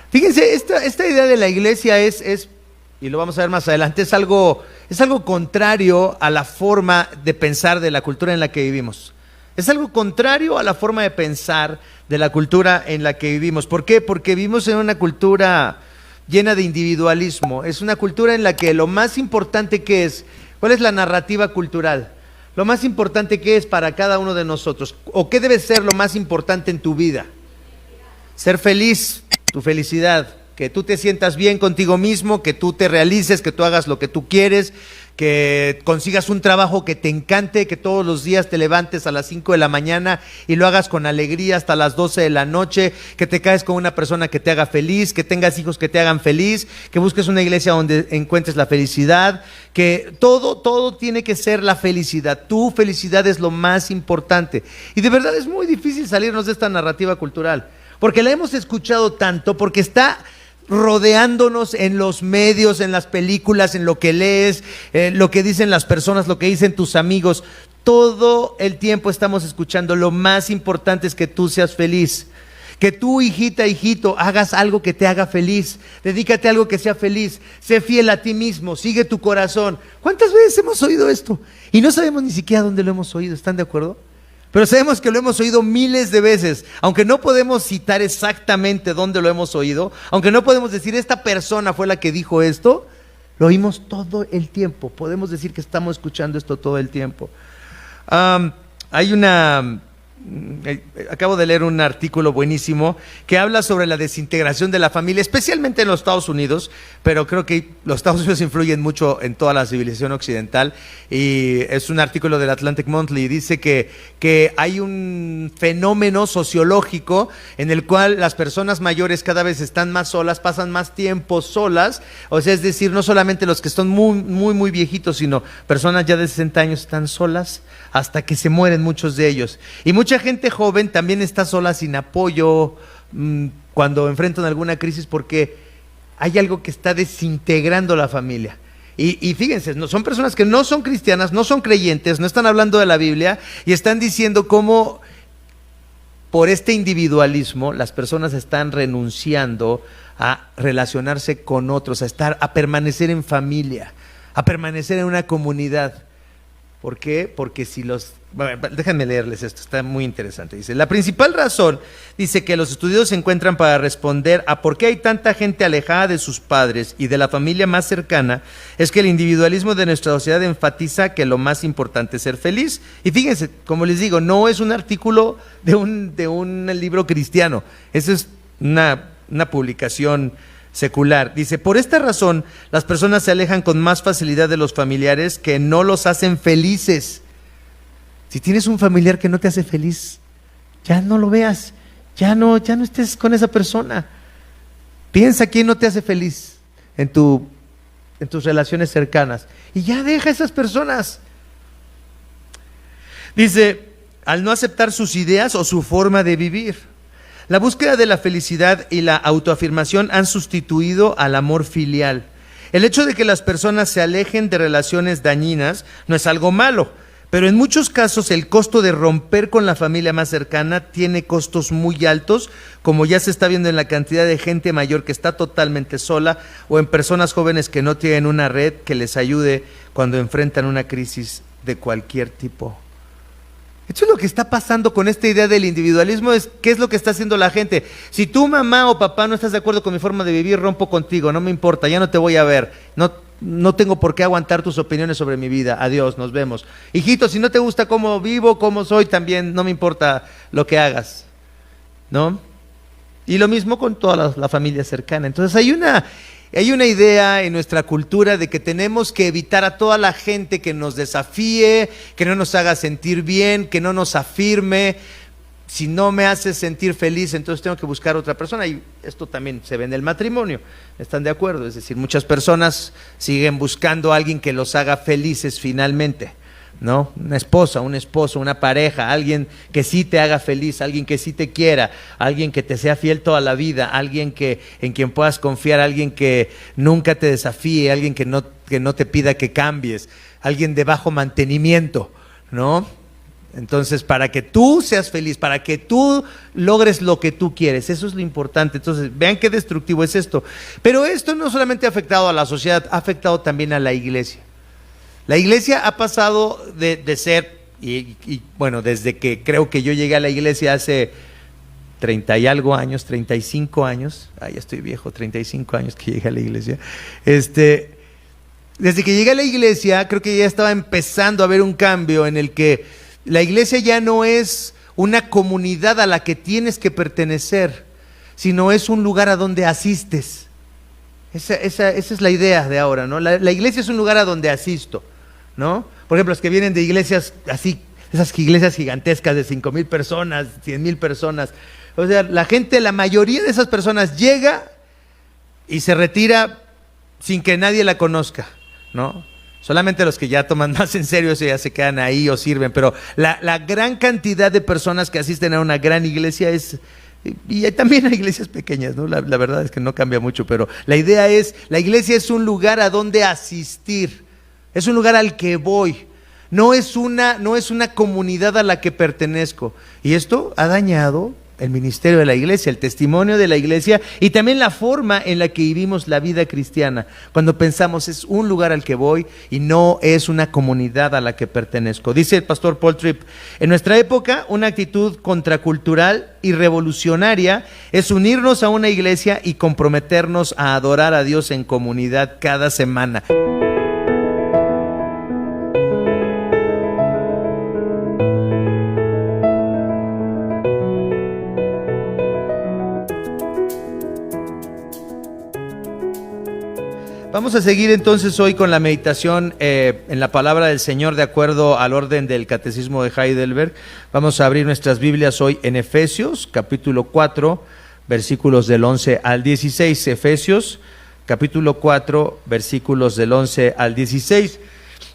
Fíjense, esta idea de la iglesia y lo vamos a ver más adelante, es algo contrario a la forma de pensar de la cultura en la que vivimos. Es algo contrario a la forma de pensar de la cultura en la que vivimos. ¿Por qué? Porque vivimos en una cultura llena de individualismo. Es una cultura en la que lo más importante que es, ¿cuál es la narrativa cultural? Lo más importante que es para cada uno de nosotros, o qué debe ser lo más importante en tu vida. Ser feliz, tu felicidad, que tú te sientas bien contigo mismo, que tú te realices, que tú hagas lo que tú quieres, que consigas un trabajo que te encante, que todos los días te levantes a las 5 de la mañana y lo hagas con alegría hasta las 12 de la noche, que te caes con una persona que te haga feliz, que tengas hijos que te hagan feliz, que busques una iglesia donde encuentres la felicidad, que todo tiene que ser la felicidad. Tu felicidad es lo más importante. Y de verdad es muy difícil salirnos de esta narrativa cultural, porque la hemos escuchado tanto, porque está rodeándonos en los medios, en las películas, en lo que lees, lo que dicen las personas, lo que dicen tus amigos. Todo el tiempo estamos escuchando: lo más importante es que tú seas feliz, que tú, hijita, hijito, hagas algo que te haga feliz, dedícate a algo que sea feliz, sé fiel a ti mismo, sigue tu corazón. ¿Cuántas veces hemos oído esto? Y no sabemos ni siquiera dónde lo hemos oído, ¿están de acuerdo? Pero sabemos que lo hemos oído miles de veces, aunque no podemos citar exactamente dónde lo hemos oído, aunque no podemos decir esta persona fue la que dijo esto, lo oímos todo el tiempo. Podemos decir que estamos escuchando esto todo el tiempo. Acabo de leer un artículo buenísimo que habla sobre la desintegración de la familia, especialmente en los Estados Unidos, pero creo que los Estados Unidos influyen mucho en toda la civilización occidental, y es un artículo del Atlantic Monthly. Dice que hay un fenómeno sociológico en el cual las personas mayores cada vez están más solas, pasan más tiempo solas, o sea, es decir, no solamente los que están muy viejitos, sino personas ya de 60 años están solas hasta que se mueren muchos de ellos. Y mucha gente joven también está sola, sin apoyo, cuando enfrentan alguna crisis, porque hay algo que está desintegrando la familia. Y fíjense, son personas que no son cristianas, no son creyentes, no están hablando de la Biblia, y están diciendo cómo por este individualismo las personas están renunciando a relacionarse con otros, a permanecer en familia, a permanecer en una comunidad. ¿Por qué? Porque déjenme leerles esto, está muy interesante. Dice: la principal razón, dice, que los estudios se encuentran para responder a por qué hay tanta gente alejada de sus padres y de la familia más cercana, es que el individualismo de nuestra sociedad enfatiza que lo más importante es ser feliz. Y fíjense, como les digo, no es un artículo de un libro cristiano, eso es una publicación secular. Dice: por esta razón, las personas se alejan con más facilidad de los familiares que no los hacen felices. Si tienes un familiar que no te hace feliz, ya no lo veas, ya no estés con esa persona. Piensa quién no te hace feliz en tus relaciones cercanas, y ya deja a esas personas. Dice: al no aceptar sus ideas o su forma de vivir. La búsqueda de la felicidad y la autoafirmación han sustituido al amor filial. El hecho de que las personas se alejen de relaciones dañinas no es algo malo, pero en muchos casos el costo de romper con la familia más cercana tiene costos muy altos, como ya se está viendo en la cantidad de gente mayor que está totalmente sola, o en personas jóvenes que no tienen una red que les ayude cuando enfrentan una crisis de cualquier tipo. Esto es lo que está pasando con esta idea del individualismo. ¿Qué es lo que está haciendo la gente? Si tú, mamá o papá, no estás de acuerdo con mi forma de vivir, rompo contigo, no me importa, ya no te voy a ver, no tengo por qué aguantar tus opiniones sobre mi vida, adiós, nos vemos. Hijito, si no te gusta cómo vivo, cómo soy, también no me importa lo que hagas, ¿no? Y lo mismo con toda la familia cercana. Entonces hay una idea en nuestra cultura de que tenemos que evitar a toda la gente que nos desafíe, que no nos haga sentir bien, que no nos afirme. Si no me hace sentir feliz, entonces tengo que buscar otra persona. Y esto también se ve en el matrimonio, ¿están de acuerdo? Es decir, muchas personas siguen buscando a alguien que los haga felices finalmente, ¿no? Una esposa, un esposo, una pareja, alguien que sí te haga feliz, alguien que sí te quiera, alguien que te sea fiel toda la vida, alguien en quien puedas confiar, alguien que nunca te desafíe, alguien que no te pida que cambies, alguien de bajo mantenimiento, ¿no? Entonces, para que tú seas feliz, para que tú logres lo que tú quieres, eso es lo importante. Entonces, vean qué destructivo es esto. Pero esto no solamente ha afectado a la sociedad, ha afectado también a la iglesia. La iglesia ha pasado de ser, bueno, desde que creo que yo llegué a la iglesia hace 30 y algo años, 35 años, ya estoy viejo, 35 años que llegué a la iglesia, desde que llegué a la iglesia, creo que ya estaba empezando a haber un cambio en el que la iglesia ya no es una comunidad a la que tienes que pertenecer, sino es un lugar a donde asistes. Esa es la idea de ahora, ¿no? La iglesia es un lugar a donde asisto, ¿no? Por ejemplo, los que vienen de iglesias así, esas iglesias gigantescas de 5,000 personas, 100,000 personas. O sea, la mayoría de esas personas llega y se retira sin que nadie la conozca, ¿no? Solamente los que ya toman más en serio eso ya se quedan ahí o sirven, pero la gran cantidad de personas que asisten a una gran iglesia y también hay iglesias pequeñas, ¿no? La verdad es que no cambia mucho, pero la idea es, la iglesia es un lugar a donde asistir, es un lugar al que voy, no es una comunidad a la que pertenezco, y esto ha dañado el ministerio de la iglesia, el testimonio de la iglesia y también la forma en la que vivimos la vida cristiana. Cuando pensamos es un lugar al que voy y no es una comunidad a la que pertenezco. Dice el pastor Paul Tripp, en nuestra época una actitud contracultural y revolucionaria es unirnos a una iglesia y comprometernos a adorar a Dios en comunidad cada semana. Vamos a seguir entonces hoy con la meditación en la palabra del Señor de acuerdo al orden del Catecismo de Heidelberg. Vamos a abrir nuestras Biblias hoy en Efesios, capítulo 4, versículos del 11 al 16. Efesios, capítulo 4, versículos del 11 al 16.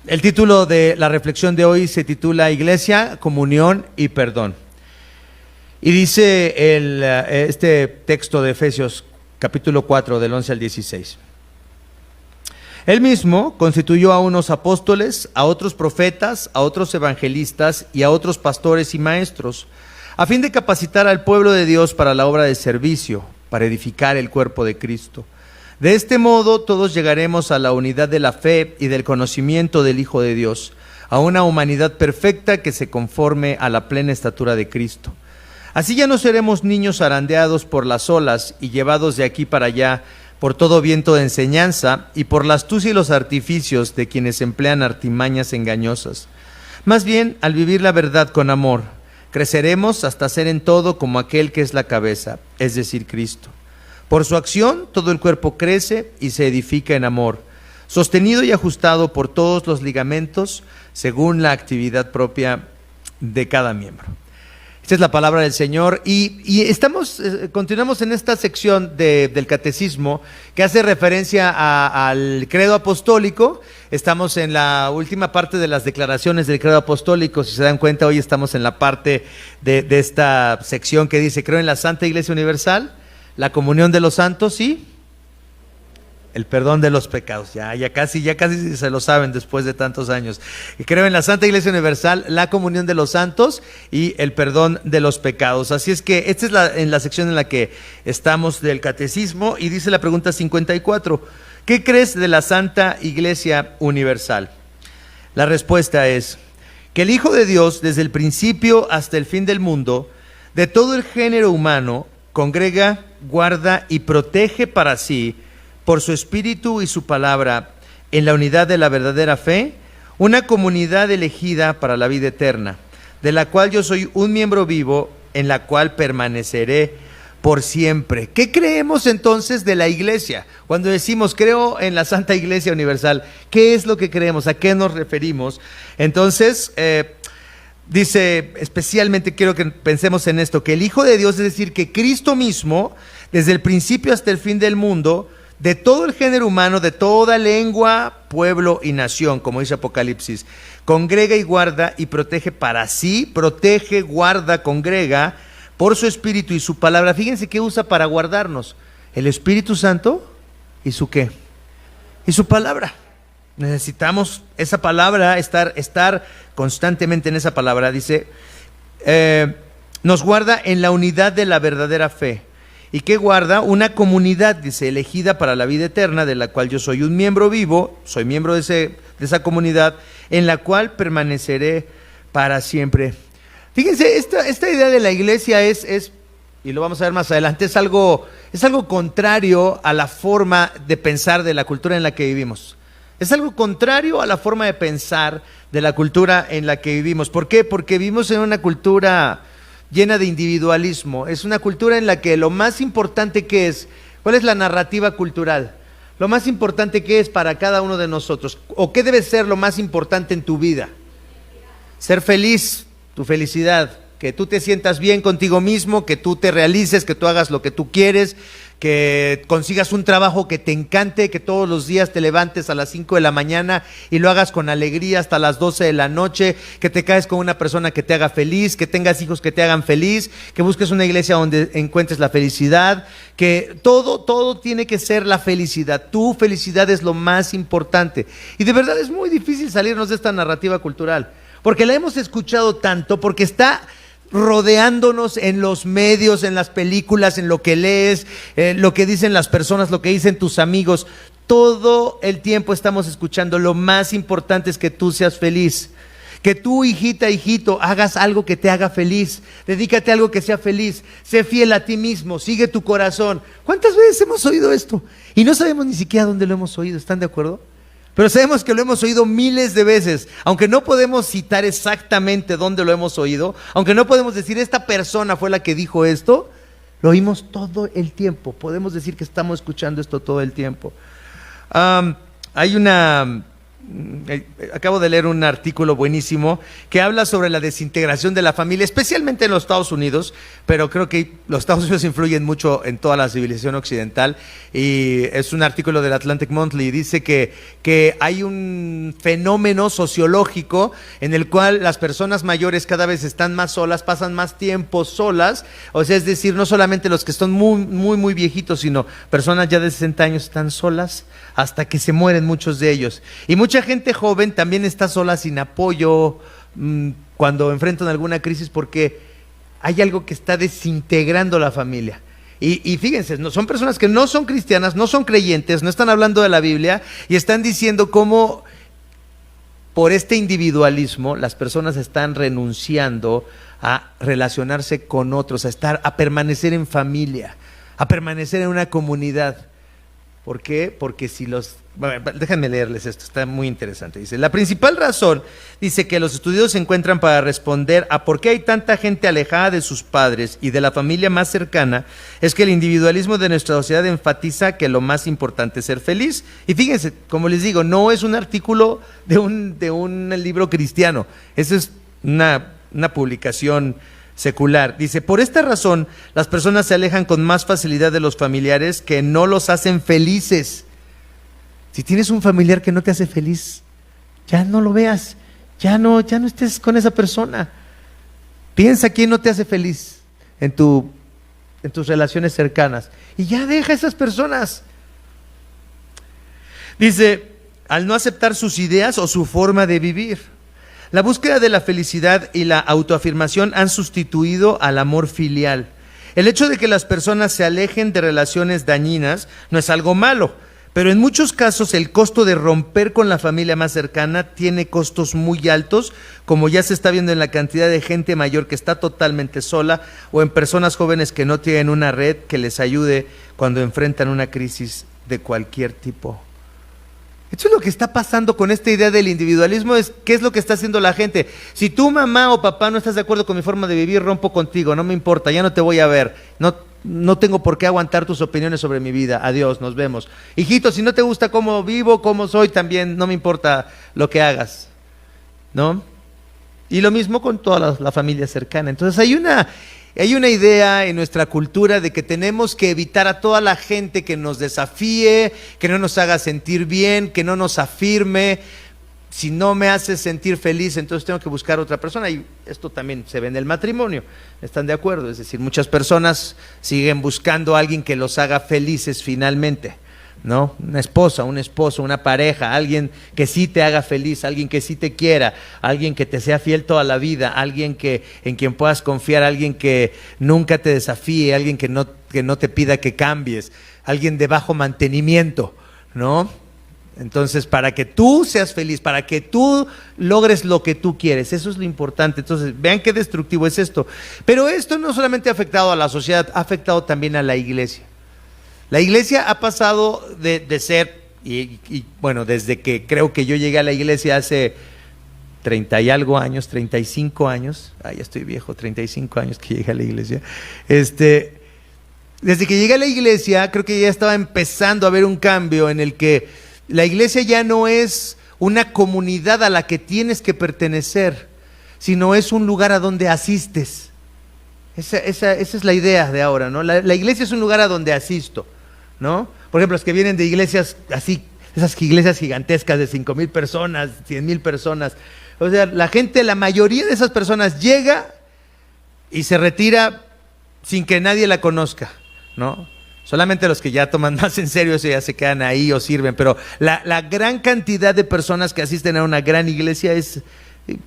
El título de la reflexión de hoy se titula Iglesia, Comunión y Perdón. Y dice este texto de Efesios, capítulo 4, del 11 al 16. Él mismo constituyó a unos apóstoles, a otros profetas, a otros evangelistas y a otros pastores y maestros, a fin de capacitar al pueblo de Dios para la obra de servicio, para edificar el cuerpo de Cristo. De este modo todos llegaremos a la unidad de la fe y del conocimiento del Hijo de Dios, a una humanidad perfecta que se conforme a la plena estatura de Cristo. Así ya no seremos niños zarandeados por las olas y llevados de aquí para allá, por todo viento de enseñanza y por la astucia y los artificios de quienes emplean artimañas engañosas. Más bien, al vivir la verdad con amor, creceremos hasta ser en todo como aquel que es la cabeza, es decir, Cristo. Por su acción, todo el cuerpo crece y se edifica en amor, sostenido y ajustado por todos los ligamentos, según la actividad propia de cada miembro. Esta es la palabra del Señor y continuamos en esta sección del catecismo que hace referencia al credo apostólico. Estamos en la última parte de las declaraciones del credo apostólico. Si se dan cuenta, hoy estamos en la parte de esta sección que dice: creo en la Santa Iglesia Universal, la comunión de los santos y el perdón de los pecados. Ya casi se lo saben después de tantos años. Creo en la Santa Iglesia Universal, la comunión de los santos y el perdón de los pecados. Así es que esta es en la sección en la que estamos del catecismo y dice la pregunta 54. ¿Qué crees de la Santa Iglesia Universal? La respuesta es que el Hijo de Dios, desde el principio hasta el fin del mundo, de todo el género humano, congrega, guarda y protege para sí, por su Espíritu y su palabra, en la unidad de la verdadera fe, una comunidad elegida para la vida eterna, de la cual yo soy un miembro vivo, en la cual permaneceré por siempre. ¿Qué creemos entonces de la iglesia? Cuando decimos creo en la Santa Iglesia Universal, ¿qué es lo que creemos? ¿A qué nos referimos? Entonces, dice, especialmente quiero que pensemos en esto, que el Hijo de Dios, es decir, que Cristo mismo, desde el principio hasta el fin del mundo, de todo el género humano, de toda lengua, pueblo y nación, como dice Apocalipsis, congrega y guarda y protege para sí, protege, guarda, congrega, por su Espíritu y su palabra. Fíjense qué usa para guardarnos: el Espíritu Santo y su ¿qué? Y su palabra. Necesitamos esa palabra, estar constantemente en esa palabra. Dice, nos guarda en la unidad de la verdadera fe. ¿Y qué guarda? Una comunidad, dice, elegida para la vida eterna, de la cual yo soy un miembro vivo, soy miembro de esa comunidad, en la cual permaneceré para siempre. Fíjense, esta idea de la iglesia es, y lo vamos a ver más adelante, es algo contrario a la forma de pensar de la cultura en la que vivimos. Es algo contrario a la forma de pensar de la cultura en la que vivimos. ¿Por qué? Porque vivimos en una cultura llena de individualismo. Es una cultura en la que lo más importante que es, ¿cuál es la narrativa cultural? Lo más importante que es para cada uno de nosotros, o qué debe ser lo más importante en tu vida. Ser feliz, tu felicidad, que tú te sientas bien contigo mismo, que tú te realices, que tú hagas lo que tú quieres, que consigas un trabajo que te encante, que todos los días te levantes a las 5 de la mañana y lo hagas con alegría hasta las 12 de la noche, que te caes con una persona que te haga feliz, que tengas hijos que te hagan feliz, que busques una iglesia donde encuentres la felicidad, que todo tiene que ser la felicidad. Tu felicidad es lo más importante. Y de verdad es muy difícil salirnos de esta narrativa cultural, porque la hemos escuchado tanto, porque está rodeándonos en los medios, en las películas, en lo que lees, lo que dicen las personas, lo que dicen tus amigos. Todo el tiempo estamos escuchando, lo más importante es que tú seas feliz. Que tú, hijita, hijito, hagas algo que te haga feliz. Dedícate a algo que sea feliz. Sé fiel a ti mismo, sigue tu corazón. ¿Cuántas veces hemos oído esto? Y no sabemos ni siquiera dónde lo hemos oído, ¿están de acuerdo? Pero sabemos que lo hemos oído miles de veces, aunque no podemos citar exactamente dónde lo hemos oído, aunque no podemos decir esta persona fue la que dijo esto, lo oímos todo el tiempo. Podemos decir que estamos escuchando esto todo el tiempo. Acabo de leer un artículo buenísimo que habla sobre la desintegración de la familia, especialmente en los Estados Unidos, pero creo que los Estados Unidos influyen mucho en toda la civilización occidental, y es un artículo del Atlantic Monthly, y dice que hay un fenómeno sociológico en el cual las personas mayores cada vez están más solas, pasan más tiempo solas, o sea, es decir, no solamente los que están muy viejitos, sino personas ya de 60 años están solas hasta que se mueren muchos de ellos. Y mucha gente joven también está sola, sin apoyo, cuando enfrentan alguna crisis, porque hay algo que está desintegrando la familia. Y fíjense, son personas que no son cristianas, no son creyentes, no están hablando de la Biblia, y están diciendo cómo por este individualismo las personas están renunciando a relacionarse con otros, a permanecer en familia, a permanecer en una comunidad. ¿Por qué? Porque déjenme leerles esto, está muy interesante. Dice, la principal razón, dice, que los estudios se encuentran para responder a por qué hay tanta gente alejada de sus padres y de la familia más cercana, es que el individualismo de nuestra sociedad enfatiza que lo más importante es ser feliz. Y fíjense, como les digo, no es un artículo de un libro cristiano, eso es una publicación secular. Dice, por esta razón, las personas se alejan con más facilidad de los familiares que no los hacen felices. Si tienes un familiar que no te hace feliz, ya no lo veas, ya no estés con esa persona. Piensa quién no te hace feliz en tus relaciones cercanas, y ya deja a esas personas. Dice, al no aceptar sus ideas o su forma de vivir. La búsqueda de la felicidad y la autoafirmación han sustituido al amor filial. El hecho de que las personas se alejen de relaciones dañinas no es algo malo, pero en muchos casos el costo de romper con la familia más cercana tiene costos muy altos, como ya se está viendo en la cantidad de gente mayor que está totalmente sola, o en personas jóvenes que no tienen una red que les ayude cuando enfrentan una crisis de cualquier tipo. Esto es lo que está pasando con esta idea del individualismo. ¿Qué es lo que está haciendo la gente? Si tú, mamá o papá, no estás de acuerdo con mi forma de vivir, rompo contigo, no me importa, ya no te voy a ver, no tengo por qué aguantar tus opiniones sobre mi vida, adiós, nos vemos. Hijito, si no te gusta cómo vivo, cómo soy, también no me importa lo que hagas, ¿no? Y lo mismo con toda la familia cercana. Entonces hay una idea en nuestra cultura de que tenemos que evitar a toda la gente que nos desafíe, que no nos haga sentir bien, que no nos afirme. Si no me hace sentir feliz, entonces tengo que buscar otra persona. Y esto también se ve en el matrimonio, ¿están de acuerdo? Es decir, muchas personas siguen buscando a alguien que los haga felices finalmente, ¿no? Una esposa, un esposo, una pareja, alguien que sí te haga feliz, alguien que sí te quiera, alguien que te sea fiel toda la vida, alguien en quien puedas confiar, alguien que nunca te desafíe, alguien que no te pida que cambies, alguien de bajo mantenimiento, ¿no? Entonces, para que tú seas feliz, para que tú logres lo que tú quieres, eso es lo importante. Entonces, vean qué destructivo es esto. Pero esto no solamente ha afectado a la sociedad, ha afectado también a la iglesia. La iglesia ha pasado de ser, bueno, desde que creo que yo llegué a la iglesia hace 30 y algo años, 35 años, ya estoy viejo, 35 años que llegué a la iglesia, desde que llegué a la iglesia creo que ya estaba empezando a haber un cambio en el que la iglesia ya no es una comunidad a la que tienes que pertenecer, sino es un lugar a donde asistes. Esa es la idea de ahora, ¿no? La iglesia es un lugar a donde asisto, ¿no? Por ejemplo, los que vienen de iglesias así, esas iglesias gigantescas de 5,000 personas, 100,000 personas, o sea, la mayoría de esas personas llega y se retira sin que nadie la conozca, ¿no? Solamente los que ya toman más en serio eso ya se quedan ahí o sirven, pero la gran cantidad de personas que asisten a una gran iglesia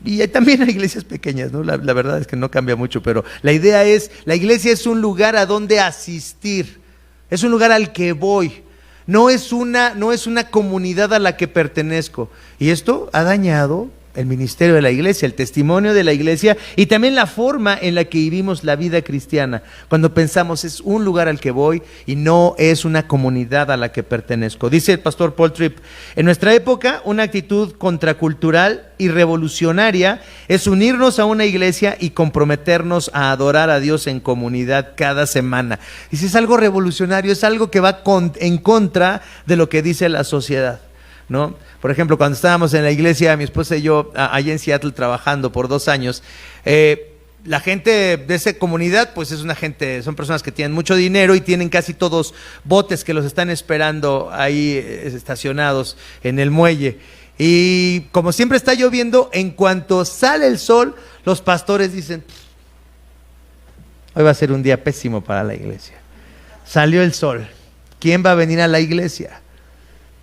y también hay iglesias pequeñas, ¿no? La verdad es que no cambia mucho, pero la idea es, la iglesia es un lugar a donde asistir, es un lugar al que voy, no es una comunidad a la que pertenezco. Y esto ha dañado el ministerio de la iglesia, el testimonio de la iglesia y también la forma en la que vivimos la vida cristiana. Cuando pensamos es un lugar al que voy y no es una comunidad a la que pertenezco. Dice el pastor Paul Tripp, en nuestra época una actitud contracultural y revolucionaria es unirnos a una iglesia y comprometernos a adorar a Dios en comunidad cada semana. Dice, es algo revolucionario, es algo que va en contra de lo que dice la sociedad, ¿no? Por ejemplo, cuando estábamos en la iglesia, mi esposa y yo, allá en Seattle trabajando por 2 años, la gente de esa comunidad, pues son personas que tienen mucho dinero y tienen casi todos botes que los están esperando ahí estacionados en el muelle. Y como siempre está lloviendo, en cuanto sale el sol, los pastores dicen, hoy va a ser un día pésimo para la iglesia. Salió el sol, ¿quién va a venir a la iglesia?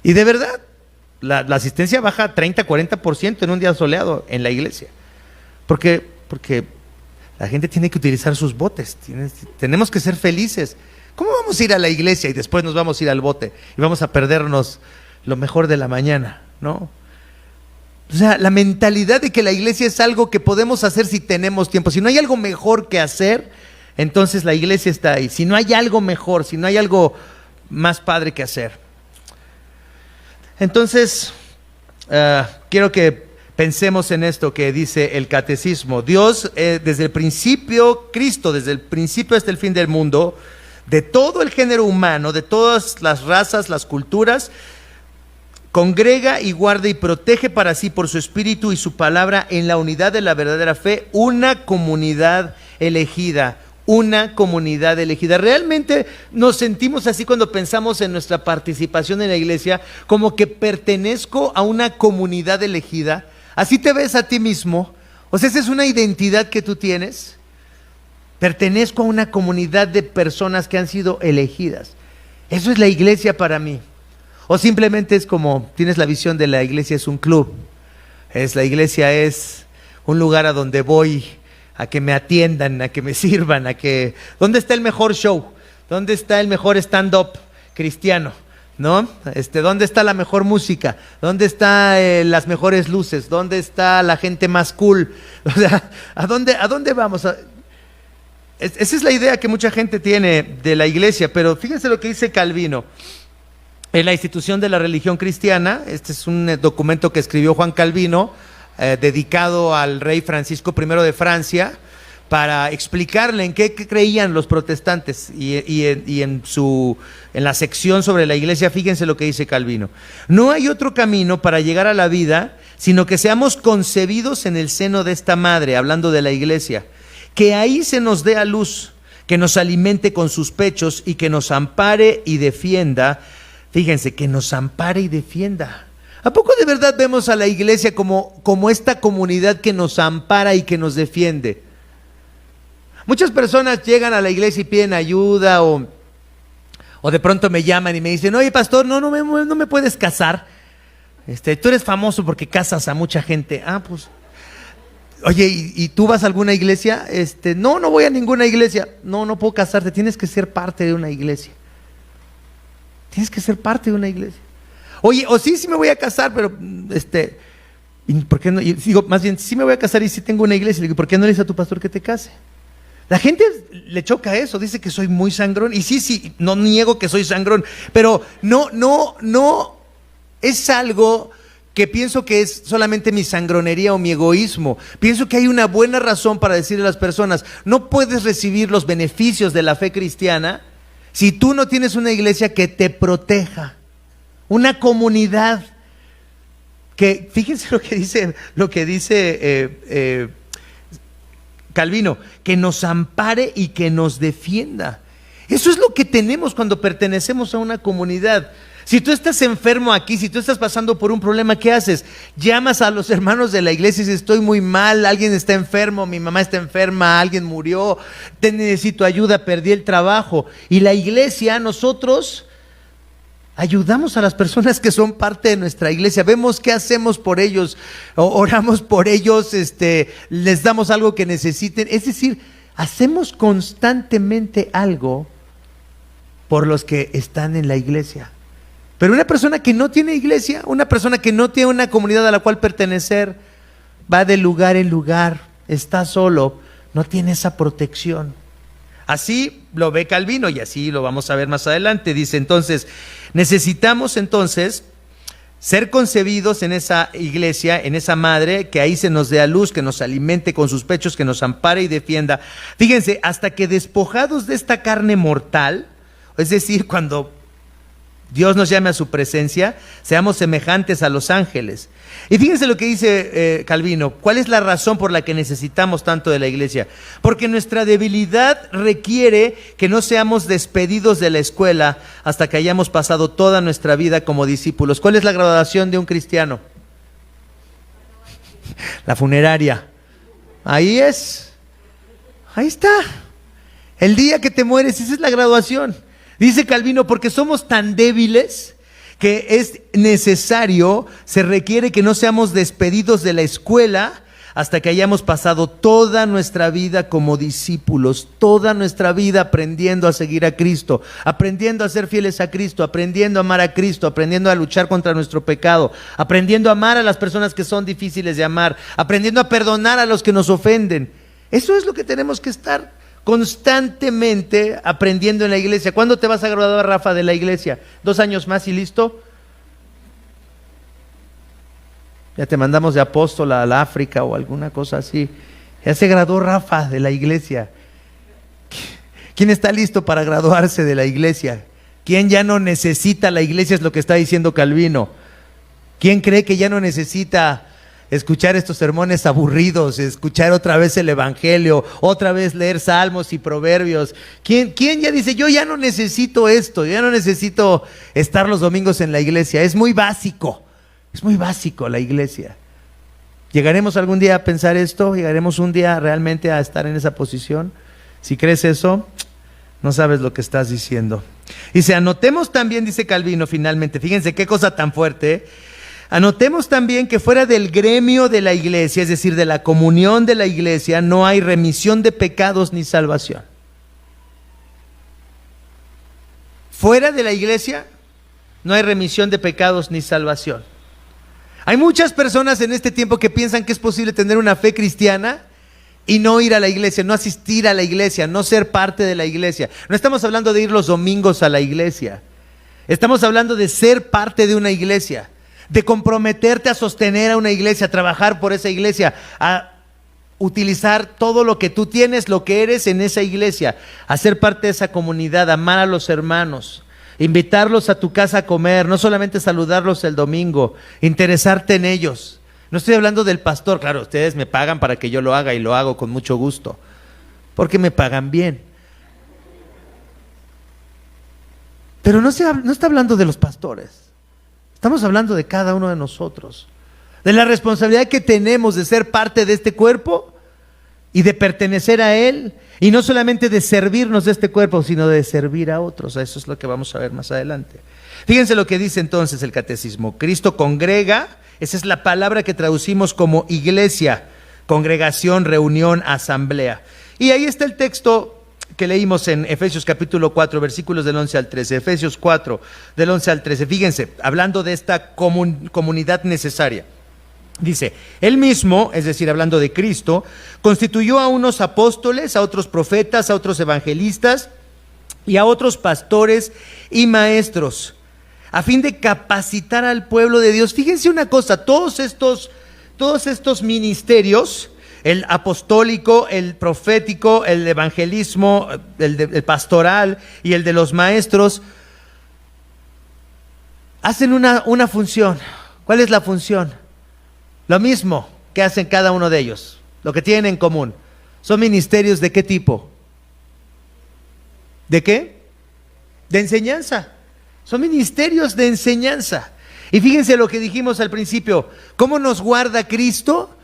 Y de verdad, la asistencia baja 30-40% en un día soleado en la iglesia. Porque la gente tiene que utilizar sus botes. Tenemos que ser felices. ¿Cómo vamos a ir a la iglesia y después nos vamos a ir al bote y vamos a perdernos lo mejor de la mañana, ¿no? O sea, la mentalidad de que la iglesia es algo que podemos hacer si tenemos tiempo. Si no hay algo mejor que hacer, entonces la iglesia está ahí. Si no hay algo mejor, si no hay algo más padre que hacer. Entonces, quiero que pensemos en esto que dice el catecismo. Dios, desde el principio, Cristo, desde el principio hasta el fin del mundo, de todo el género humano, de todas las razas, las culturas, congrega y guarda y protege para sí por su espíritu y su palabra en la unidad de la verdadera fe, una comunidad elegida. Una comunidad elegida. Realmente nos sentimos así cuando pensamos en nuestra participación en la iglesia, como que pertenezco a una comunidad elegida. Así te ves a ti mismo. O sea, esa es una identidad que tú tienes. Pertenezco a una comunidad de personas que han sido elegidas. Eso es la iglesia para mí. O simplemente es como tienes la visión de la iglesia es un club. La iglesia es un lugar a donde voy a que me atiendan, a que me sirvan, ¿dónde está el mejor show? ¿Dónde está el mejor stand-up cristiano? ¿No? ¿Dónde está la mejor música? ¿Dónde están las mejores luces? ¿Dónde está la gente más cool? O sea, ¿a dónde vamos? Esa es la idea que mucha gente tiene de la iglesia, pero fíjense lo que dice Calvino. En la institución de la religión cristiana, este es un documento que escribió Juan Calvino, dedicado al rey Francisco I de Francia, para explicarle en qué creían los protestantes y en la sección sobre la iglesia, fíjense lo que dice Calvino. No hay otro camino para llegar a la vida, sino que seamos concebidos en el seno de esta madre, hablando de la iglesia, que ahí se nos dé a luz, que nos alimente con sus pechos y que nos ampare y defienda. Fíjense, que nos ampare y defienda. ¿A poco de verdad vemos a la iglesia como esta comunidad que nos ampara y que nos defiende? Muchas personas llegan a la iglesia y piden ayuda o O de pronto me llaman y me dicen, oye pastor, no me puedes casar. Tú eres famoso porque casas a mucha gente. Ah, pues. Oye, ¿y tú vas a alguna iglesia? No voy a ninguna iglesia. No puedo casarte, tienes que ser parte de una iglesia. Tienes que ser parte de una iglesia. Oye, o sí me voy a casar, pero ¿y por qué no? Y digo, más bien, sí me voy a casar y sí tengo una iglesia. Le digo, ¿por qué no le dices a tu pastor que te case? La gente le choca eso, dice que soy muy sangrón. Y sí, no niego que soy sangrón, pero no es algo que pienso que es solamente mi sangronería o mi egoísmo. Pienso que hay una buena razón para decirle a las personas, no puedes recibir los beneficios de la fe cristiana si tú no tienes una iglesia que te proteja, una comunidad que, fíjense lo que dice Calvino, que nos ampare y que nos defienda. Eso es lo que tenemos cuando pertenecemos a una comunidad. Si tú estás enfermo aquí, si tú estás pasando por un problema, ¿qué haces? Llamas a los hermanos de la iglesia y dices, estoy muy mal, alguien está enfermo, mi mamá está enferma, alguien murió, te necesito ayuda, perdí el trabajo. Y la iglesia, nosotros ayudamos a las personas que son parte de nuestra iglesia, vemos qué hacemos por ellos, oramos por ellos, les damos algo que necesiten. Es decir, hacemos constantemente algo por los que están en la iglesia. Pero una persona que no tiene iglesia, una persona que no tiene una comunidad a la cual pertenecer, va de lugar en lugar, está solo, no tiene esa protección. Así lo ve Calvino y así lo vamos a ver más adelante. Dice entonces, necesitamos entonces ser concebidos en esa iglesia, en esa madre, que ahí se nos dé a luz, que nos alimente con sus pechos, que nos ampare y defienda. Fíjense, hasta que despojados de esta carne mortal, es decir, cuando Dios nos llame a su presencia, seamos semejantes a los ángeles. Y fíjense lo que dice Calvino, ¿cuál es la razón por la que necesitamos tanto de la iglesia? Porque nuestra debilidad requiere que no seamos despedidos de la escuela hasta que hayamos pasado toda nuestra vida como discípulos. ¿Cuál es la graduación de un cristiano? La funeraria. Ahí es. Ahí está. El día que te mueres, esa es la graduación. Dice Calvino, porque somos tan débiles que es necesario, se requiere que no seamos despedidos de la escuela hasta que hayamos pasado toda nuestra vida como discípulos, toda nuestra vida aprendiendo a seguir a Cristo, aprendiendo a ser fieles a Cristo, aprendiendo a amar a Cristo, aprendiendo a luchar contra nuestro pecado, aprendiendo a amar a las personas que son difíciles de amar, aprendiendo a perdonar a los que nos ofenden. Eso es lo que tenemos que estar constantemente aprendiendo en la iglesia. ¿Cuándo te vas a graduar, Rafa, de la iglesia? 2 años más y listo. Ya te mandamos de apóstol al África o alguna cosa así. Ya se graduó Rafa de la iglesia. ¿Quién está listo para graduarse de la iglesia? ¿Quién ya no necesita la iglesia? Es lo que está diciendo Calvino. ¿Quién cree que ya no necesita escuchar estos sermones aburridos, escuchar otra vez el evangelio, otra vez leer salmos y proverbios? ¿Quién ya dice, yo ya no necesito esto, ya no necesito estar los domingos en la iglesia? Es muy básico la iglesia. ¿Llegaremos algún día a pensar esto? ¿Llegaremos un día realmente a estar en esa posición? Si crees eso, no sabes lo que estás diciendo. Dice, anotemos también, dice Calvino finalmente, fíjense qué cosa tan fuerte, anotemos también que fuera del gremio de la iglesia, es decir, de la comunión de la iglesia, no hay remisión de pecados ni salvación. Fuera de la iglesia no hay remisión de pecados ni salvación. Hay muchas personas en este tiempo que piensan que es posible tener una fe cristiana y no ir a la iglesia, no asistir a la iglesia, no ser parte de la iglesia. No estamos hablando de ir los domingos a la iglesia. Estamos hablando de ser parte de una iglesia, de comprometerte a sostener a una iglesia, a trabajar por esa iglesia, a utilizar todo lo que tú tienes, lo que eres en esa iglesia, a ser parte de esa comunidad, amar a los hermanos, invitarlos a tu casa a comer, no solamente saludarlos el domingo, interesarte en ellos. No estoy hablando del pastor, claro, ustedes me pagan para que yo lo haga y lo hago con mucho gusto, porque me pagan bien. Pero no está hablando de los pastores. Estamos hablando de cada uno de nosotros, de la responsabilidad que tenemos de ser parte de este cuerpo y de pertenecer a Él, y no solamente de servirnos de este cuerpo, sino de servir a otros. Eso es lo que vamos a ver más adelante. Fíjense lo que dice entonces el catecismo. Cristo congrega, esa es la palabra que traducimos como iglesia, congregación, reunión, asamblea. Y ahí está el texto que leímos en Efesios capítulo 4, versículos del 11 al 13. Efesios 4, del 11 al 13. Fíjense, hablando de esta comunidad necesaria. Dice, Él mismo, es decir, hablando de Cristo, constituyó a unos apóstoles, a otros profetas, a otros evangelistas y a otros pastores y maestros, a fin de capacitar al pueblo de Dios. Fíjense una cosa, todos estos ministerios, el apostólico, el profético, el evangelismo, el pastoral y el de los maestros, hacen una función. ¿Cuál es la función? Lo mismo que hacen cada uno de ellos, lo que tienen en común. ¿Son ministerios de qué tipo? ¿De qué? De enseñanza. Son ministerios de enseñanza. Y fíjense lo que dijimos al principio, ¿cómo nos guarda Cristo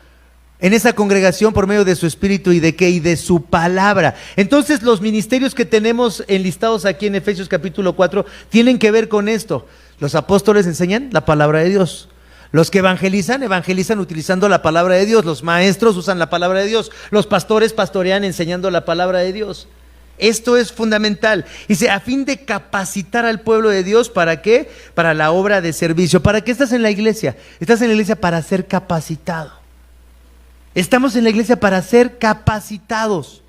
en esa congregación por medio de su Espíritu y de qué? Y de su palabra. Entonces los ministerios que tenemos enlistados aquí en Efesios capítulo 4 tienen que ver con esto. Los apóstoles enseñan la palabra de Dios. Los que evangelizan utilizando la palabra de Dios. Los maestros usan la palabra de Dios. Los pastores pastorean enseñando la palabra de Dios. Esto es fundamental. Dice, a fin de capacitar al pueblo de Dios, ¿para qué? Para la obra de servicio. ¿Para qué estás en la iglesia? Estás en la iglesia para ser capacitado. Estamos en la iglesia para ser capacitados.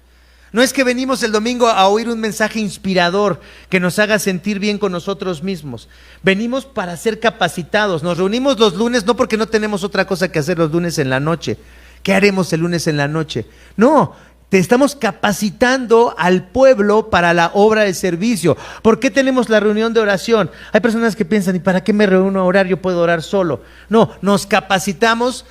No es que venimos el domingo a oír un mensaje inspirador que nos haga sentir bien con nosotros mismos. Venimos para ser capacitados. Nos reunimos los lunes no porque no tenemos otra cosa que hacer los lunes en la noche. ¿Qué haremos el lunes en la noche? No, te estamos capacitando al pueblo para la obra de servicio. ¿Por qué tenemos la reunión de oración? Hay personas que piensan, ¿y para qué me reúno a orar? Yo puedo orar solo. No, nos capacitamos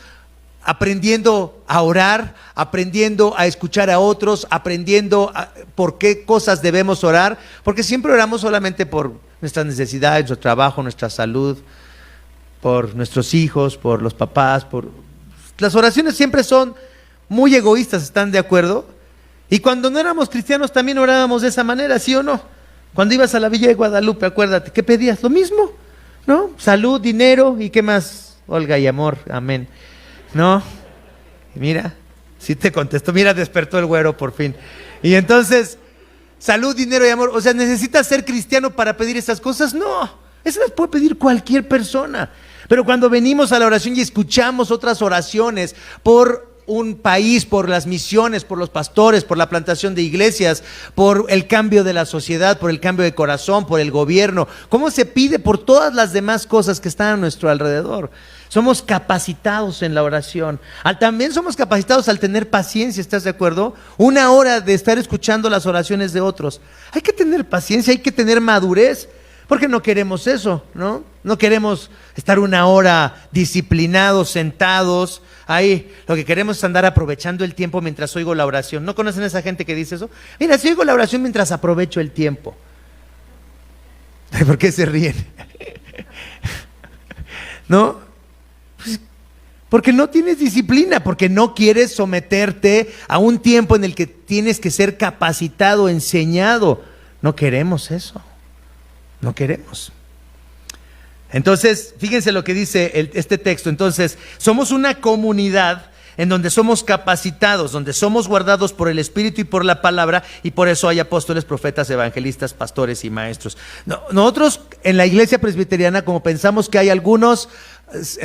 aprendiendo a orar, aprendiendo a escuchar a otros, aprendiendo por qué cosas debemos orar, porque siempre oramos solamente por nuestras necesidades, nuestro trabajo, nuestra salud, por nuestros hijos, por los papás, las oraciones siempre son muy egoístas, ¿están de acuerdo? Y cuando no éramos cristianos también orábamos de esa manera, ¿sí o no? Cuando ibas a la Villa de Guadalupe, acuérdate, ¿qué pedías? Lo mismo, ¿no? Salud, dinero y ¿qué más? Olga y amor, amén. No, mira, sí te contestó, mira, despertó el güero por fin. Y entonces, salud, dinero y amor, o sea, ¿necesitas ser cristiano para pedir esas cosas? No, esas las puede pedir cualquier persona. Pero cuando venimos a la oración y escuchamos otras oraciones por un país, por las misiones, por los pastores, por la plantación de iglesias, por el cambio de la sociedad, por el cambio de corazón, por el gobierno, ¿cómo se pide por todas las demás cosas que están a nuestro alrededor? Somos capacitados en la oración. También somos capacitados al tener paciencia, ¿estás de acuerdo? Una hora de estar escuchando las oraciones de otros. Hay que tener paciencia, hay que tener madurez, porque no queremos eso, ¿no? No queremos estar una hora disciplinados, sentados ahí. Lo que queremos es andar aprovechando el tiempo mientras oigo la oración. ¿No conocen a esa gente que dice eso? Mira, si oigo la oración mientras aprovecho el tiempo. ¿Por qué se ríen? ¿No? Pues, porque no tienes disciplina, porque no quieres someterte a un tiempo en el que tienes que ser capacitado, enseñado. No queremos eso, no queremos. Entonces, fíjense lo que dice este texto. Entonces, somos una comunidad en donde somos capacitados, donde somos guardados por el Espíritu y por la palabra, y por eso hay apóstoles, profetas, evangelistas, pastores y maestros. Nosotros en la iglesia presbiteriana, como pensamos que hay algunos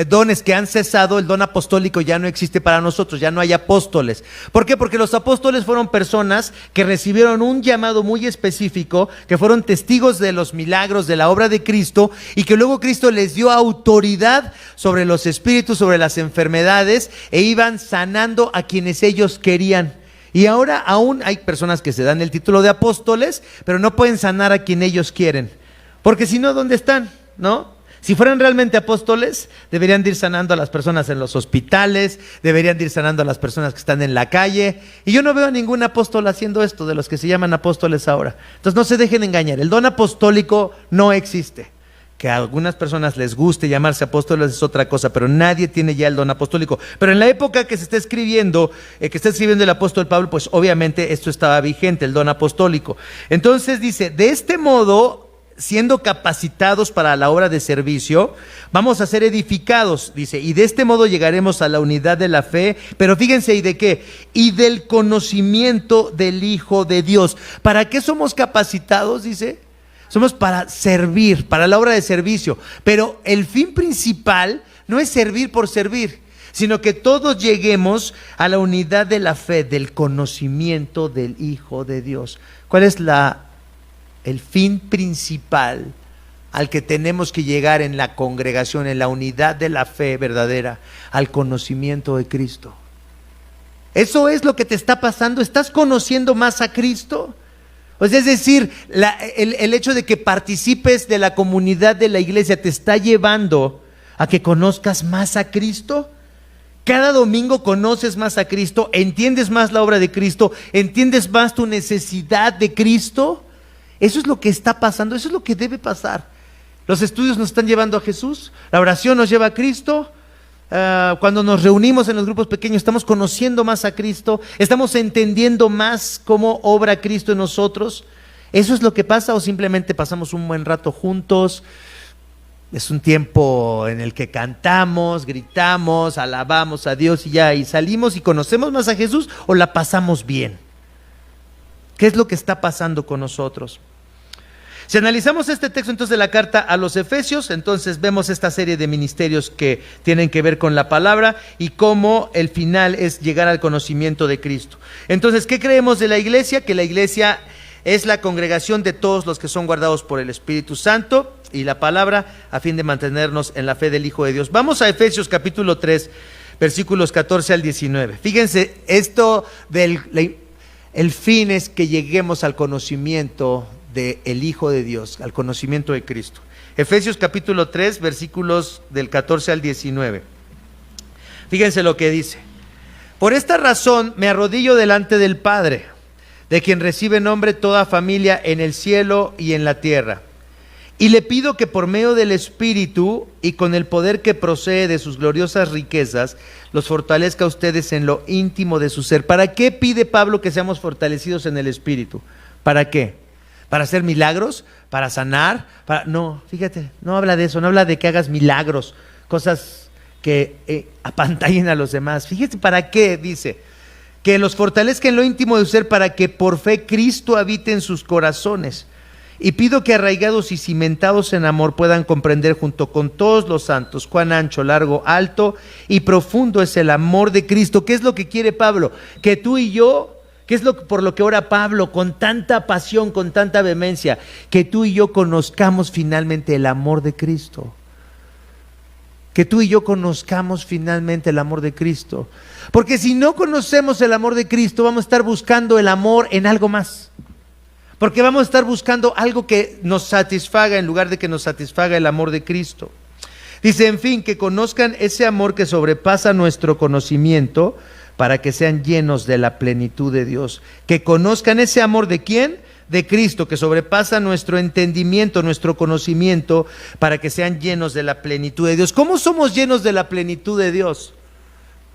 dones que han cesado, el don apostólico ya no existe para nosotros, ya no hay apóstoles. ¿Por qué? Porque los apóstoles fueron personas que recibieron un llamado muy específico, que fueron testigos de los milagros, de la obra de Cristo, y que luego Cristo les dio autoridad sobre los espíritus, sobre las enfermedades, e iban sanando a quienes ellos querían. Y ahora aún hay personas que se dan el título de apóstoles, pero no pueden sanar a quien ellos quieren, porque si no, ¿dónde están? ¿No? Si fueran realmente apóstoles, deberían de ir sanando a las personas en los hospitales, deberían de ir sanando a las personas que están en la calle. Y yo no veo a ningún apóstol haciendo esto, de los que se llaman apóstoles ahora. Entonces no se dejen engañar, el don apostólico no existe. Que a algunas personas les guste llamarse apóstoles es otra cosa, pero nadie tiene ya el don apostólico. Pero en la época que se está escribiendo, el apóstol Pablo, pues obviamente esto estaba vigente, el don apostólico. Entonces dice, de este modo, siendo capacitados para la obra de servicio, vamos a ser edificados, dice, y de este modo llegaremos a la unidad de la fe, pero fíjense, ¿y de qué? Y del conocimiento del Hijo de Dios. ¿Para qué somos capacitados? Dice, somos para servir, para la obra de servicio, pero el fin principal no es servir por servir, sino que todos lleguemos a la unidad de la fe, del conocimiento del Hijo de Dios. ¿Cuál es el fin principal al que tenemos que llegar en la congregación, en la unidad de la fe verdadera, al conocimiento de Cristo? Eso es lo que te está pasando. ¿Estás conociendo más a Cristo? O sea, es decir, el hecho de que participes de la comunidad de la iglesia te está llevando a que conozcas más a Cristo. Cada domingo conoces más a Cristo, entiendes más la obra de Cristo, entiendes más tu necesidad de Cristo. Eso es lo que está pasando, eso es lo que debe pasar. Los estudios nos están llevando a Jesús, la oración nos lleva a Cristo. Cuando nos reunimos en los grupos pequeños estamos conociendo más a Cristo, estamos entendiendo más cómo obra Cristo en nosotros. ¿Eso es lo que pasa o simplemente pasamos un buen rato juntos? Es un tiempo en el que cantamos, gritamos, alabamos a Dios y ya, y salimos y conocemos más a Jesús, ¿o la pasamos bien? ¿Qué es lo que está pasando con nosotros? Si analizamos este texto entonces de la carta a los Efesios, entonces vemos esta serie de ministerios que tienen que ver con la palabra y cómo el final es llegar al conocimiento de Cristo. Entonces, ¿qué creemos de la iglesia? Que la iglesia es la congregación de todos los que son guardados por el Espíritu Santo y la palabra a fin de mantenernos en la fe del Hijo de Dios. Vamos a Efesios capítulo 3, versículos 14 al 19. Fíjense, el fin es que lleguemos al conocimiento del Hijo de Dios, al conocimiento de Cristo. Efesios capítulo 3, versículos del 14 al 19. Fíjense lo que dice. Por esta razón me arrodillo delante del Padre, de quien recibe nombre toda familia en el cielo y en la tierra. Y le pido que por medio del Espíritu y con el poder que procede de sus gloriosas riquezas, los fortalezca a ustedes en lo íntimo de su ser. ¿Para qué pide Pablo que seamos fortalecidos en el Espíritu? ¿Para qué? ¿Para hacer milagros? ¿Para sanar? No, fíjate, no habla de eso, no habla de que hagas milagros, cosas que apantallen a los demás. Fíjate, ¿para qué? Dice, que los fortalezca en lo íntimo de su ser para que por fe Cristo habite en sus corazones. Y pido que arraigados y cimentados en amor puedan comprender junto con todos los santos cuán ancho, largo, alto y profundo es el amor de Cristo. ¿Qué es lo que quiere Pablo? Que tú y yo, ¿qué es por lo que ora Pablo con tanta pasión, con tanta vehemencia? Que tú y yo conozcamos finalmente el amor de Cristo. Que tú y yo conozcamos finalmente el amor de Cristo. Porque si no conocemos el amor de Cristo, vamos a estar buscando el amor en algo más. Porque vamos a estar buscando algo que nos satisfaga en lugar de que nos satisfaga el amor de Cristo. Dice, en fin, que conozcan ese amor que sobrepasa nuestro conocimiento para que sean llenos de la plenitud de Dios. Que conozcan ese amor ¿de quién? De Cristo, que sobrepasa nuestro entendimiento, nuestro conocimiento, para que sean llenos de la plenitud de Dios. ¿Cómo somos llenos de la plenitud de Dios?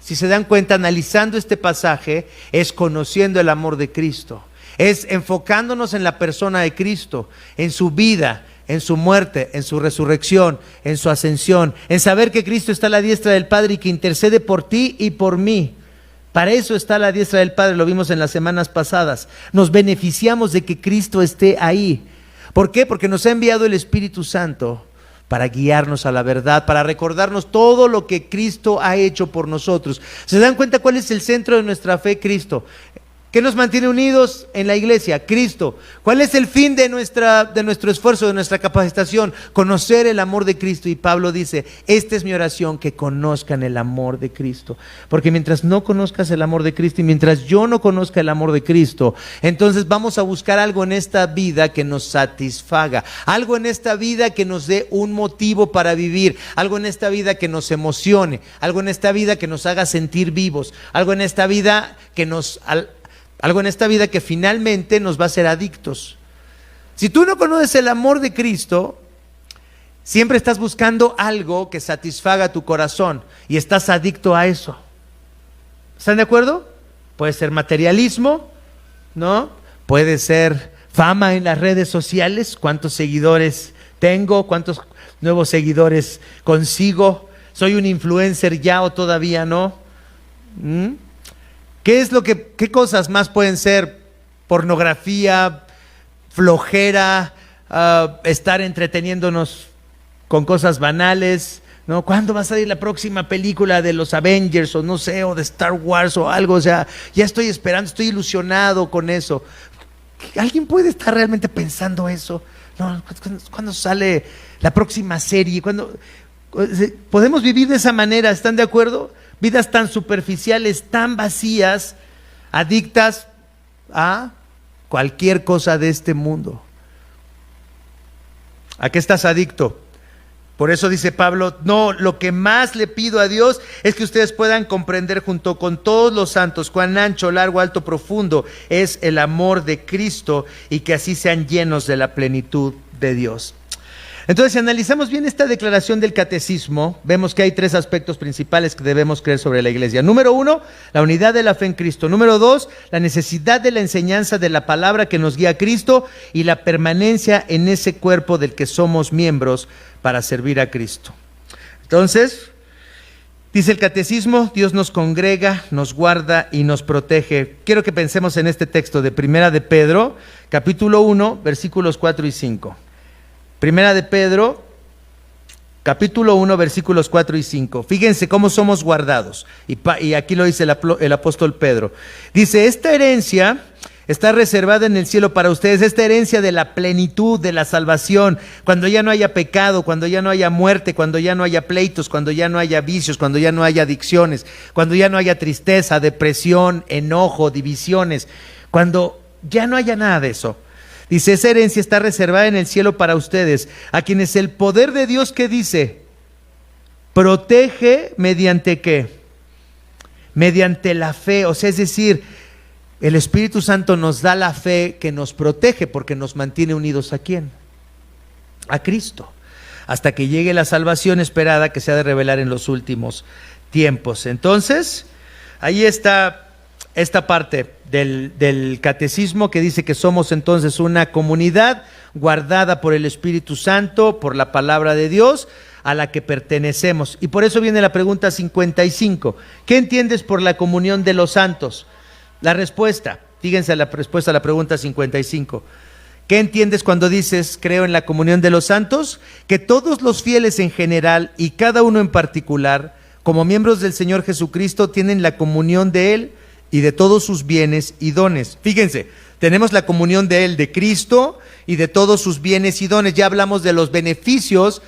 Si se dan cuenta, analizando este pasaje, es conociendo el amor de Cristo. Es enfocándonos en la persona de Cristo, en su vida, en su muerte, en su resurrección, en su ascensión, en saber que Cristo está a la diestra del Padre y que intercede por ti y por mí. Para eso está a la diestra del Padre, lo vimos en las semanas pasadas. Nos beneficiamos de que Cristo esté ahí. ¿Por qué? Porque nos ha enviado el Espíritu Santo para guiarnos a la verdad, para recordarnos todo lo que Cristo ha hecho por nosotros. ¿Se dan cuenta cuál es el centro de nuestra fe? Cristo. ¿Qué nos mantiene unidos en la iglesia? Cristo. ¿Cuál es el fin de nuestro esfuerzo, de nuestra capacitación? Conocer el amor de Cristo. Y Pablo dice, esta es mi oración, que conozcan el amor de Cristo. Porque mientras no conozcas el amor de Cristo y mientras yo no conozca el amor de Cristo, entonces vamos a buscar algo en esta vida que nos satisfaga, algo en esta vida que nos dé un motivo para vivir, algo en esta vida que nos emocione, algo en esta vida que nos haga sentir vivos, algo en esta vida que finalmente nos va a hacer adictos. Si tú no conoces el amor de Cristo, Siempre estás buscando algo que satisfaga tu corazón y estás adicto a eso. ¿Están de acuerdo? Puede ser materialismo, ¿no? Puede ser fama en las redes sociales. ¿Cuántos seguidores tengo? ¿Cuántos nuevos seguidores consigo? ¿Soy un influencer ya o todavía no? ¿Qué cosas más pueden ser? Pornografía, flojera, estar entreteniéndonos con cosas banales, ¿no? ¿Cuándo va a salir la próxima película de los Avengers o no sé, o de Star Wars o algo? O sea, ya estoy esperando, estoy ilusionado con eso. ¿Alguien puede estar realmente pensando eso? No, ¿cuándo sale la próxima serie? ¿Cuándo? Podemos vivir de esa manera, ¿están de acuerdo? Vidas tan superficiales, tan vacías, adictas a cualquier cosa de este mundo. ¿A qué estás adicto? Por eso dice Pablo, no, lo que más le pido a Dios es que ustedes puedan comprender junto con todos los santos cuán ancho, largo, alto, profundo es el amor de Cristo y que así sean llenos de la plenitud de Dios. Entonces, si analizamos bien esta declaración del catecismo, vemos que hay 3 aspectos principales que debemos creer sobre la iglesia. Número 1, la unidad de la fe en Cristo. Número 2, la necesidad de la enseñanza de la palabra que nos guía a Cristo y la permanencia en ese cuerpo del que somos miembros para servir a Cristo. Entonces, dice el catecismo, Dios nos congrega, nos guarda y nos protege. Quiero que pensemos en este texto de Primera de Pedro, capítulo 1, versículos 4 y 5. Primera de Pedro, capítulo 1, versículos 4 y 5. Fíjense cómo somos guardados. Y aquí lo dice el apóstol Pedro. Dice, esta herencia está reservada en el cielo para ustedes, esta herencia de la plenitud, de la salvación, cuando ya no haya pecado, cuando ya no haya muerte, cuando ya no haya pleitos, cuando ya no haya vicios, cuando ya no haya adicciones, cuando ya no haya tristeza, depresión, enojo, divisiones, cuando ya no haya nada de eso. Dice, esa herencia está reservada en el cielo para ustedes, a quienes el poder de Dios, ¿qué dice? Protege mediante ¿qué? Mediante la fe, o sea, es decir, el Espíritu Santo nos da la fe que nos protege porque nos mantiene unidos ¿a quién? A Cristo, hasta que llegue la salvación esperada que se ha de revelar en los últimos tiempos. Entonces, ahí está esta parte del catecismo que dice que somos entonces una comunidad guardada por el Espíritu Santo, por la palabra de Dios, a la que pertenecemos. Y por eso viene la pregunta 55. ¿Qué entiendes por la comunión de los santos? La respuesta, fíjense la respuesta a la pregunta 55. ¿Qué entiendes cuando dices creo en la comunión de los santos? Que todos los fieles en general y cada uno en particular, como miembros del Señor Jesucristo, tienen la comunión de Él y de todos sus bienes y dones. Fíjense, tenemos la comunión de Él, de Cristo, y de todos sus bienes y dones. Ya hablamos de los beneficios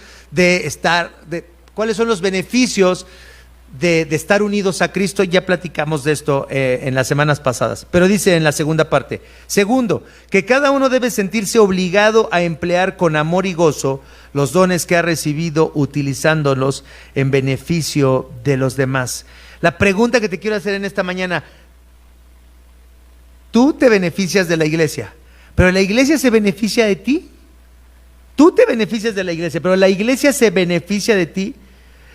¿cuáles son los beneficios de estar unidos a Cristo? Ya platicamos de esto en las semanas pasadas. Pero dice en la segunda parte, segundo, que cada uno debe sentirse obligado a emplear con amor y gozo los dones que ha recibido, utilizándolos en beneficio de los demás. La pregunta que te quiero hacer en esta mañana: tú te beneficias de la iglesia, pero la iglesia se beneficia de ti. Tú te beneficias de la iglesia, pero la iglesia se beneficia de ti.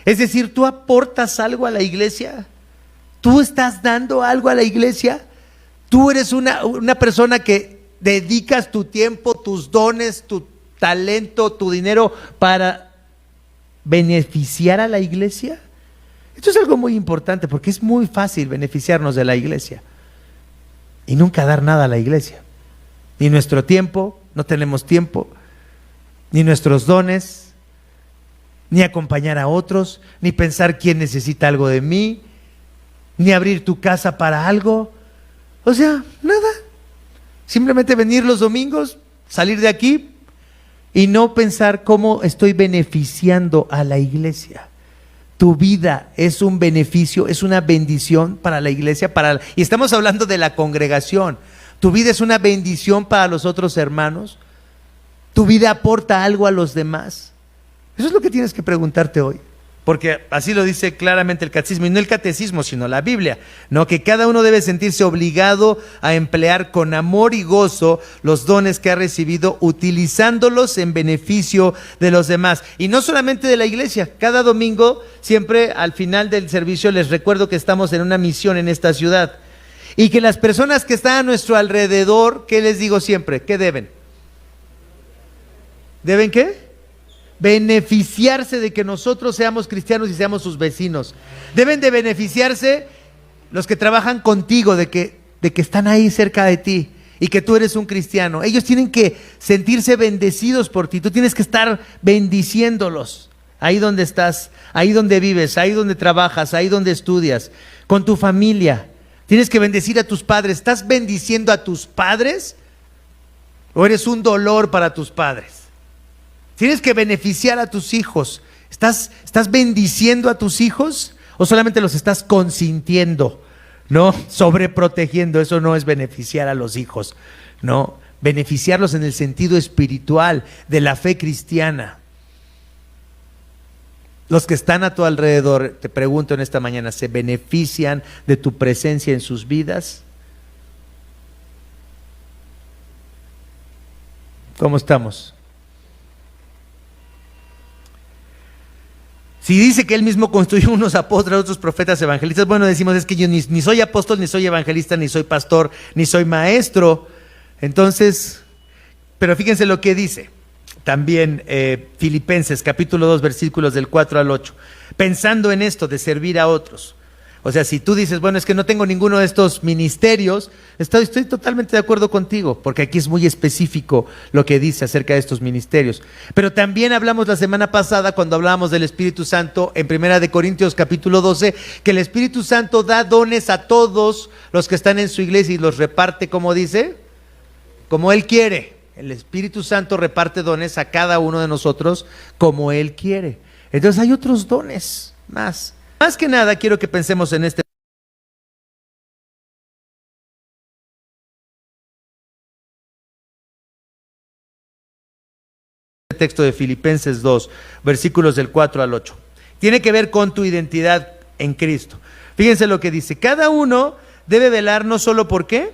Es decir, tú aportas algo a la iglesia. Tú estás dando algo a la iglesia. Tú eres una persona que dedicas tu tiempo, tus dones, tu talento, tu dinero para beneficiar a la iglesia. Esto es algo muy importante porque es muy fácil beneficiarnos de la iglesia y nunca dar nada a la iglesia. Ni nuestro tiempo, no tenemos tiempo, ni nuestros dones, ni acompañar a otros, ni pensar quién necesita algo de mí, ni abrir tu casa para algo. O sea, nada. Simplemente venir los domingos, salir de aquí y no pensar cómo estoy beneficiando a la iglesia. Tu vida es un beneficio, es una bendición para la iglesia, y estamos hablando de la congregación. Tu vida es una bendición para los otros hermanos. Tu vida aporta algo a los demás. Eso es lo que tienes que preguntarte hoy. porque así lo dice claramente el catecismo, y no el catecismo, sino la Biblia, ¿no? Que cada uno debe sentirse obligado a emplear con amor y gozo los dones que ha recibido, utilizándolos en beneficio de los demás. Y no solamente de la iglesia. Cada domingo, siempre al final del servicio, les recuerdo que estamos en una misión en esta ciudad. Y que las personas que están a nuestro alrededor, ¿qué les digo siempre? ¿Qué deben? ¿Deben qué? Beneficiarse de que nosotros seamos cristianos y seamos sus vecinos. Deben de beneficiarse los que trabajan contigo, de que están ahí cerca de ti y que tú eres un cristiano. Ellos tienen que sentirse bendecidos por ti. Tú tienes que estar bendiciéndolos ahí donde estás, ahí donde vives, ahí donde trabajas, ahí donde estudias, con tu familia. Tienes que bendecir a tus padres. ¿Estás bendiciendo a tus padres o eres un dolor para tus padres? Tienes que beneficiar a tus hijos. ¿Estás bendiciendo a tus hijos o solamente los estás consintiendo, no? Sobreprotegiendo. Eso no es beneficiar a los hijos, no. Beneficiarlos en el sentido espiritual de la fe cristiana. Los que están a tu alrededor, te pregunto en esta mañana, ¿se benefician de tu presencia en sus vidas? ¿Cómo estamos? Si dice que él mismo construyó unos apóstoles, otros profetas, evangelistas, bueno, decimos es que yo ni soy apóstol, ni soy evangelista, ni soy pastor, ni soy maestro. Entonces, pero fíjense lo que dice también Filipenses capítulo 2 versículos del 4 al 8. Pensando en esto de servir a otros. O sea, si tú dices, bueno, es que no tengo ninguno de estos ministerios, estoy totalmente de acuerdo contigo, porque aquí es muy específico lo que dice acerca de estos ministerios. Pero también hablamos la semana pasada, cuando hablábamos del Espíritu Santo, en 1 Corintios capítulo 12, que el Espíritu Santo da dones a todos los que están en su iglesia y los reparte, como dice, como Él quiere. El Espíritu Santo reparte dones a cada uno de nosotros como Él quiere. Entonces hay otros dones más. Más que nada quiero que pensemos en este texto de Filipenses 2, versículos del 4 al 8. Tiene que ver con tu identidad en Cristo. Fíjense lo que dice. Cada uno debe velar no solo por qué,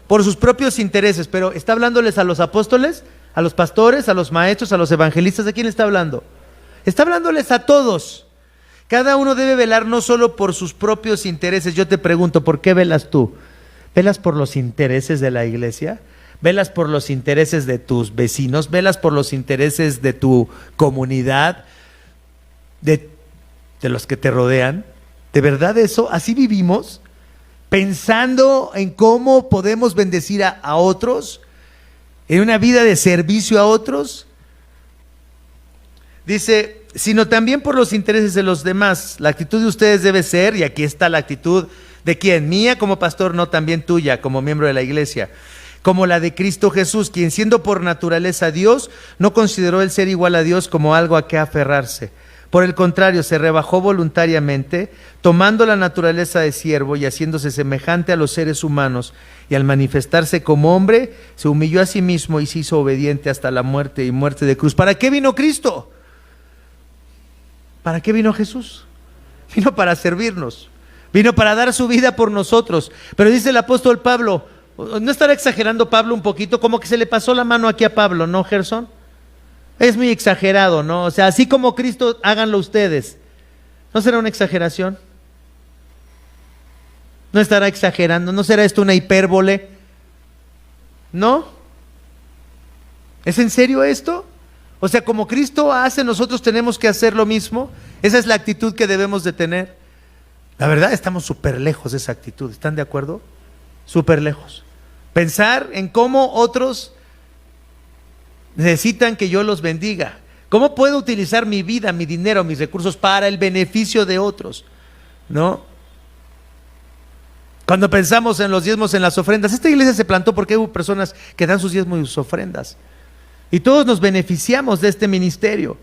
por sus propios intereses, pero está hablándoles a los apóstoles, a los pastores, a los maestros, a los evangelistas. ¿De quién está hablando? Está hablándoles a todos. Cada uno debe velar no solo por sus propios intereses. Yo te pregunto, ¿por qué velas tú? ¿Velas por los intereses de la iglesia? ¿Velas por los intereses de tus vecinos? ¿Velas por los intereses de tu comunidad? ¿De los que te rodean? ¿De verdad eso? ¿Así vivimos? ¿Pensando en cómo podemos bendecir a otros? ¿En una vida de servicio a otros? Dice, sino también por los intereses de los demás. La actitud de ustedes debe ser, y aquí está la actitud de quién, mía como pastor, no también tuya como miembro de la iglesia, como la de Cristo Jesús, quien siendo por naturaleza Dios, no consideró el ser igual a Dios como algo a que aferrarse. Por el contrario, se rebajó voluntariamente, tomando la naturaleza de siervo y haciéndose semejante a los seres humanos, y al manifestarse como hombre, se humilló a sí mismo y se hizo obediente hasta la muerte y muerte de cruz. ¿Para qué vino Cristo? ¿Para qué vino Jesús? Vino para servirnos, vino para dar su vida por nosotros. Pero dice el apóstol Pablo, ¿no estará exagerando Pablo un poquito? Como que se le pasó la mano aquí a Pablo, ¿no, Gerson? Es muy exagerado, ¿no? O sea, así como Cristo, háganlo ustedes. ¿No será una exageración? ¿No estará exagerando? ¿No será esto una hipérbole? ¿No? ¿Es en serio esto? O sea, como Cristo hace, nosotros tenemos que hacer lo mismo. Esa es la actitud que debemos de tener. La verdad, estamos súper lejos de esa actitud. ¿Están de acuerdo? Súper lejos. Pensar en cómo otros necesitan que yo los bendiga. ¿Cómo puedo utilizar mi vida, mi dinero, mis recursos para el beneficio de otros? ¿No? Cuando pensamos en los diezmos, en las ofrendas, esta iglesia se plantó porque hubo personas que dan sus diezmos y sus ofrendas. Y todos nos beneficiamos de este ministerio,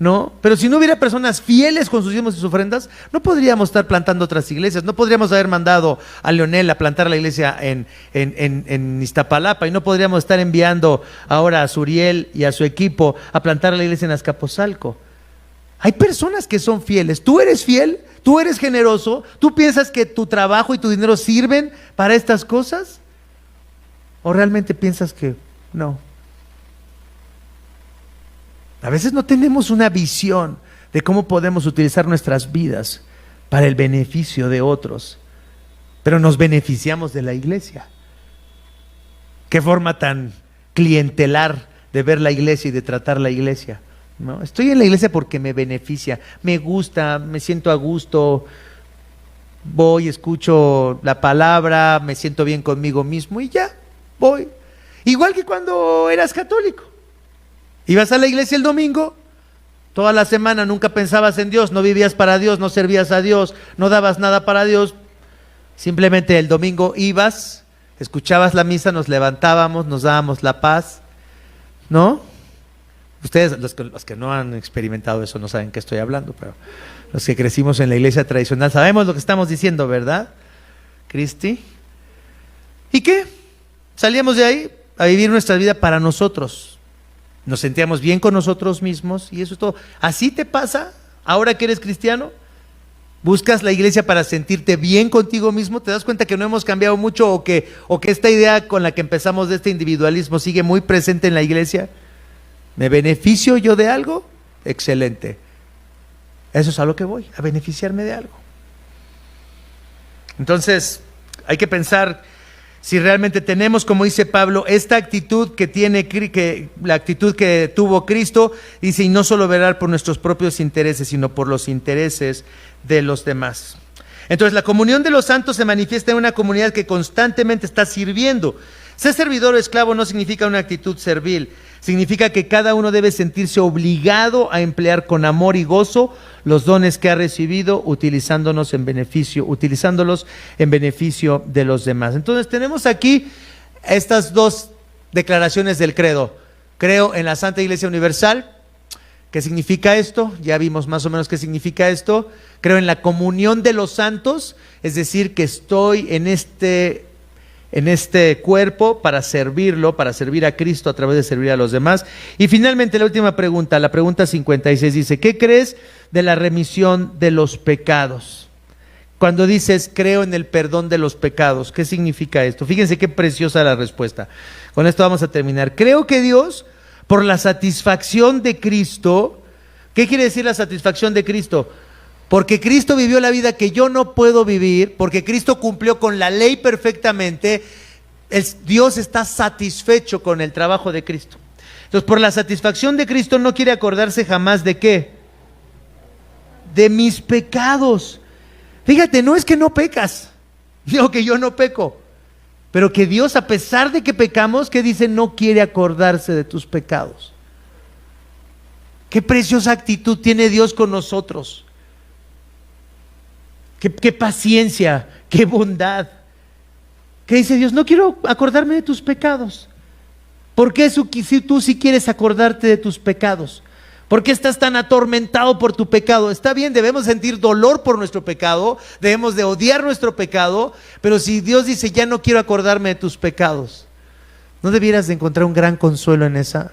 ¿no? Pero si no hubiera personas fieles con sus diezmos y sus ofrendas, no podríamos estar plantando otras iglesias, no podríamos haber mandado a Leonel a plantar la iglesia en Iztapalapa, y no podríamos estar enviando ahora a Suriel y a su equipo a plantar la iglesia en Azcapotzalco. Hay personas que son fieles. ¿Tú eres fiel? ¿Tú eres generoso? ¿Tú piensas que tu trabajo y tu dinero sirven para estas cosas? ¿O realmente piensas que no? A veces no tenemos una visión de cómo podemos utilizar nuestras vidas para el beneficio de otros, pero nos beneficiamos de la iglesia. Qué forma tan clientelar de ver la iglesia y de tratar la iglesia, ¿no? Estoy en la iglesia porque me beneficia, me gusta, me siento a gusto, voy, escucho la palabra, me siento bien conmigo mismo y ya, voy. Igual que cuando eras católico. Ibas a la iglesia el domingo, toda la semana nunca pensabas en Dios, no vivías para Dios, no servías a Dios, no dabas nada para Dios. Simplemente el domingo ibas, escuchabas la misa, nos levantábamos, nos dábamos la paz, ¿no? Ustedes, los que no han experimentado eso, no saben qué estoy hablando, pero los que crecimos en la iglesia tradicional sabemos lo que estamos diciendo, ¿verdad, Cristi? ¿Y qué? Salíamos de ahí a vivir nuestra vida para nosotros. Nos sentíamos bien con nosotros mismos y eso es todo. ¿Así te pasa ahora que eres cristiano? ¿Buscas la iglesia para sentirte bien contigo mismo? ¿Te das cuenta que no hemos cambiado mucho o que esta idea con la que empezamos de este individualismo sigue muy presente en la iglesia? ¿Me beneficio yo de algo? Excelente. Eso es a lo que voy, a beneficiarme de algo. Entonces, hay que pensar si realmente tenemos, como dice Pablo, esta actitud la actitud que tuvo Cristo, dice, y no solo velar por nuestros propios intereses, sino por los intereses de los demás. Entonces, la comunión de los santos se manifiesta en una comunidad que constantemente está sirviendo. Ser servidor o esclavo no significa una actitud servil, significa que cada uno debe sentirse obligado a emplear con amor y gozo los dones que ha recibido, utilizándolos en beneficio de los demás. Entonces tenemos aquí estas dos declaraciones del credo. Creo en la Santa Iglesia Universal. ¿Qué significa esto? Ya vimos más o menos qué significa esto. Creo en la comunión de los santos, es decir, que estoy en este cuerpo para servirlo, para servir a Cristo a través de servir a los demás. Y finalmente la última pregunta, la pregunta 56 dice, ¿qué crees de la remisión de los pecados? Cuando dices creo en el perdón de los pecados, ¿qué significa esto? Fíjense qué preciosa la respuesta. Con esto vamos a terminar. Creo que Dios, por la satisfacción de Cristo, ¿qué quiere decir la satisfacción de Cristo? Porque Cristo vivió la vida que yo no puedo vivir, porque Cristo cumplió con la ley perfectamente, Dios está satisfecho con el trabajo de Cristo. Entonces, por la satisfacción de Cristo no quiere acordarse jamás de ¿qué? De mis pecados. Fíjate, no es que no pecas, digo que yo no peco, pero que Dios, a pesar de que pecamos, ¿qué dice? No quiere acordarse de tus pecados. Qué preciosa actitud tiene Dios con nosotros. Qué paciencia, qué bondad. ¿Qué dice Dios? No quiero acordarme de tus pecados. ¿Por qué si tú sí quieres acordarte de tus pecados? ¿Por qué estás tan atormentado por tu pecado? Está bien, debemos sentir dolor por nuestro pecado, debemos de odiar nuestro pecado, pero si Dios dice, ya no quiero acordarme de tus pecados, ¿no debieras de encontrar un gran consuelo en esa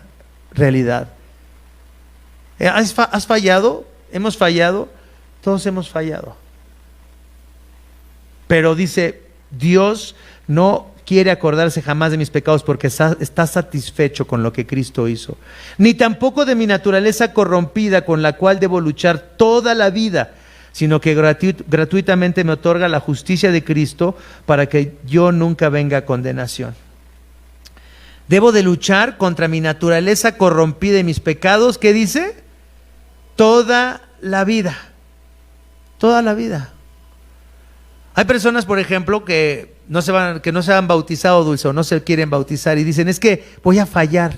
realidad? ¿Has fallado? ¿Hemos fallado? Todos hemos fallado. Pero dice, Dios no quiere acordarse jamás de mis pecados porque está satisfecho con lo que Cristo hizo. Ni tampoco de mi naturaleza corrompida con la cual debo luchar toda la vida, sino que gratuitamente me otorga la justicia de Cristo para que yo nunca venga a condenación. Debo de luchar contra mi naturaleza corrompida y mis pecados, ¿qué dice? Toda la vida. Toda la vida. Hay personas, por ejemplo, que no se han bautizado, Dulce, o no se quieren bautizar y dicen, es que voy a fallar,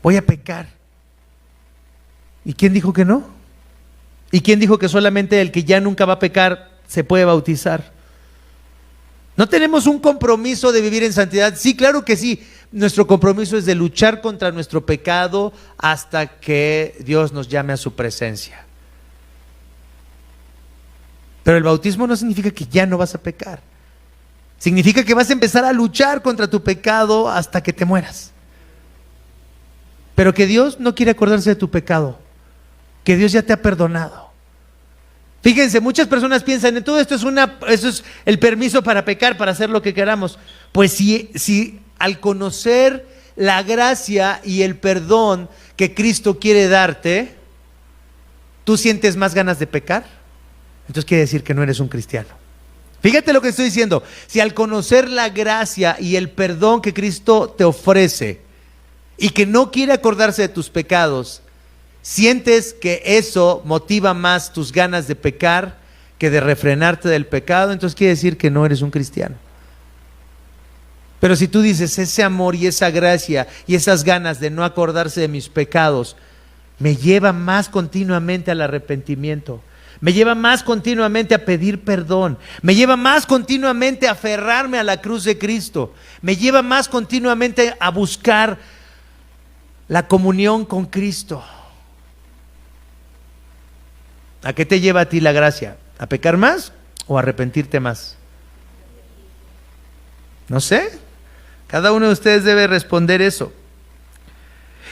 voy a pecar. ¿Y quién dijo que no? ¿Y quién dijo que solamente el que ya nunca va a pecar se puede bautizar? ¿No tenemos un compromiso de vivir en santidad? Sí, claro que sí. Nuestro compromiso es de luchar contra nuestro pecado hasta que Dios nos llame a su presencia. Pero el bautismo no significa que ya no vas a pecar. Significa que vas a empezar a luchar contra tu pecado hasta que te mueras. Pero que Dios no quiere acordarse de tu pecado. que Dios ya te ha perdonado. Fíjense, muchas personas piensan en todo esto eso es el permiso para pecar, para hacer lo que queramos. Pues si al conocer la gracia y el perdón que Cristo quiere darte, tú sientes más ganas de pecar, entonces quiere decir que no eres un cristiano. Fíjate lo que estoy diciendo. Si al conocer la gracia y el perdón que Cristo te ofrece y que no quiere acordarse de tus pecados, sientes que eso motiva más tus ganas de pecar que de refrenarte del pecado, entonces quiere decir que no eres un cristiano. Pero si tú dices, ese amor y esa gracia y esas ganas de no acordarse de mis pecados me lleva más continuamente al arrepentimiento, me lleva más continuamente a pedir perdón, me lleva más continuamente a aferrarme a la cruz de Cristo, me lleva más continuamente a buscar la comunión con Cristo. ¿A qué te lleva a ti la gracia? ¿A pecar más o a arrepentirte más? No sé. Cada uno de ustedes debe responder eso.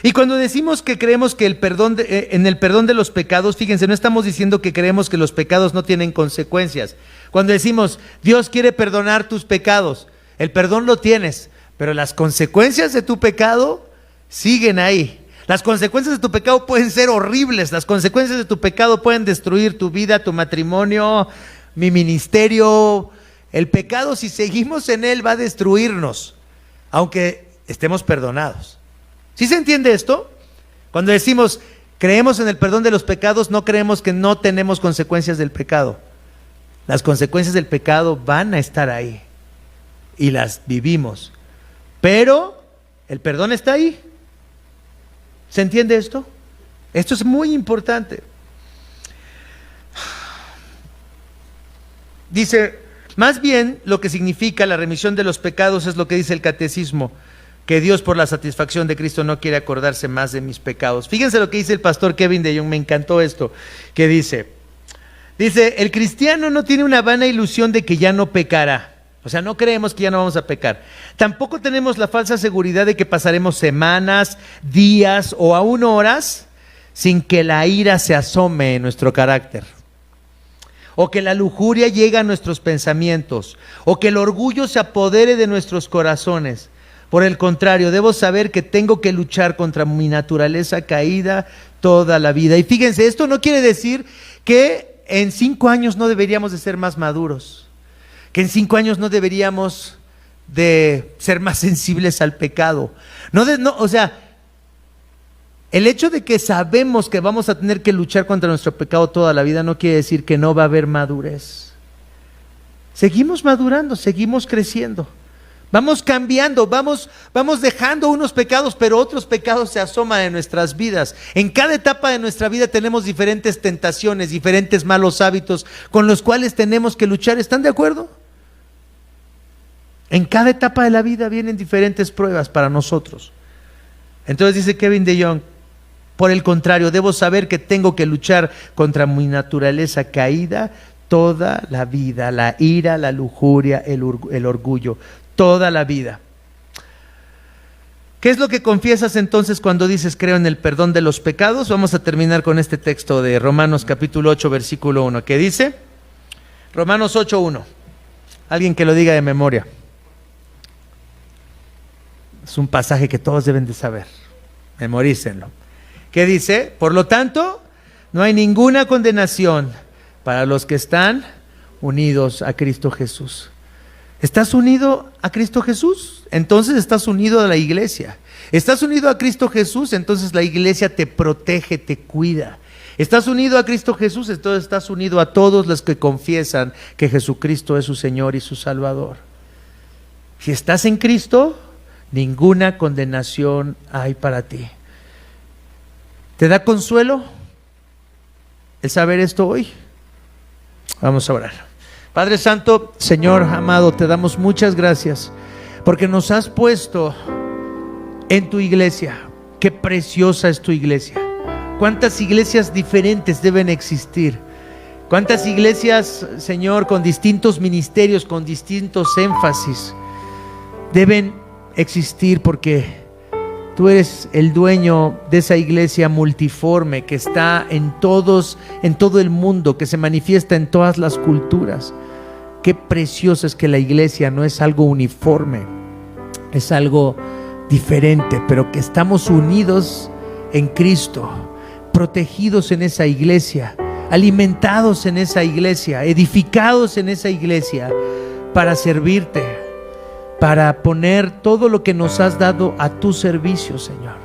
Y cuando decimos que creemos que en el perdón de los pecados, fíjense, no estamos diciendo que creemos que los pecados no tienen consecuencias. Cuando decimos, Dios quiere perdonar tus pecados, el perdón lo tienes, pero las consecuencias de tu pecado siguen ahí. Las consecuencias de tu pecado pueden ser horribles, las consecuencias de tu pecado pueden destruir tu vida, tu matrimonio, mi ministerio. El pecado, si seguimos en él, va a destruirnos, aunque estemos perdonados. ¿Sí se entiende esto? Cuando decimos, creemos en el perdón de los pecados, no creemos que no tenemos consecuencias del pecado. Las consecuencias del pecado van a estar ahí y las vivimos, pero el perdón está ahí. ¿Se entiende esto? Esto es muy importante. Dice, más bien lo que significa la remisión de los pecados es lo que dice el catecismo, que Dios por la satisfacción de Cristo no quiere acordarse más de mis pecados. Fíjense lo que dice el pastor Kevin de Jong, me encantó esto, que dice, el cristiano no tiene una vana ilusión de que ya no pecará. O sea, no creemos que ya no vamos a pecar. Tampoco tenemos la falsa seguridad de que pasaremos semanas, días o aún horas sin que la ira se asome en nuestro carácter, o que la lujuria llegue a nuestros pensamientos, o que el orgullo se apodere de nuestros corazones. Por el contrario, debo saber que tengo que luchar contra mi naturaleza caída toda la vida. Y fíjense, esto no quiere decir que en 5 años no deberíamos de ser más maduros, que en 5 años no deberíamos de ser más sensibles al pecado. O sea, el hecho de que sabemos que vamos a tener que luchar contra nuestro pecado toda la vida no quiere decir que no va a haber madurez. Seguimos madurando, seguimos creciendo. Vamos cambiando, vamos dejando unos pecados, pero otros pecados se asoman en nuestras vidas. En cada etapa de nuestra vida tenemos diferentes tentaciones, diferentes malos hábitos con los cuales tenemos que luchar. ¿Están de acuerdo? En cada etapa de la vida vienen diferentes pruebas para nosotros. Entonces dice Kevin de Jong, por el contrario, debo saber que tengo que luchar contra mi naturaleza caída toda la vida, la ira, la lujuria, el orgullo, toda la vida. ¿Qué es lo que confiesas entonces cuando dices creo en el perdón de los pecados? Vamos a terminar con este texto de Romanos capítulo 8, versículo 1, que dice, Romanos 8, 1. Alguien que lo diga de memoria. Es un pasaje que todos deben de saber. Memorícenlo. ¿Qué dice? Por lo tanto, no hay ninguna condenación para los que están unidos a Cristo Jesús. ¿Estás unido a Cristo Jesús? Entonces estás unido a la iglesia. ¿Estás unido a Cristo Jesús? Entonces la iglesia te protege, te cuida. ¿Estás unido a Cristo Jesús? Entonces estás unido a todos los que confiesan que Jesucristo es su Señor y su Salvador. Si estás en Cristo, ninguna condenación hay para ti. ¿Te da consuelo el saber esto hoy? Vamos a orar. Padre Santo, Señor amado, te damos muchas gracias porque nos has puesto en tu iglesia. Qué preciosa es tu iglesia. Cuántas iglesias diferentes deben existir. Cuántas iglesias, Señor, con distintos ministerios, con distintos énfasis deben existir, porque Tú eres el dueño de esa iglesia multiforme que está en todo el mundo, que se manifiesta en todas las culturas. Qué precioso es que la iglesia no es algo uniforme, es algo diferente, pero que estamos unidos en Cristo, protegidos en esa iglesia, alimentados en esa iglesia, edificados en esa iglesia para servirte, para poner todo lo que nos has dado a tu servicio, Señor.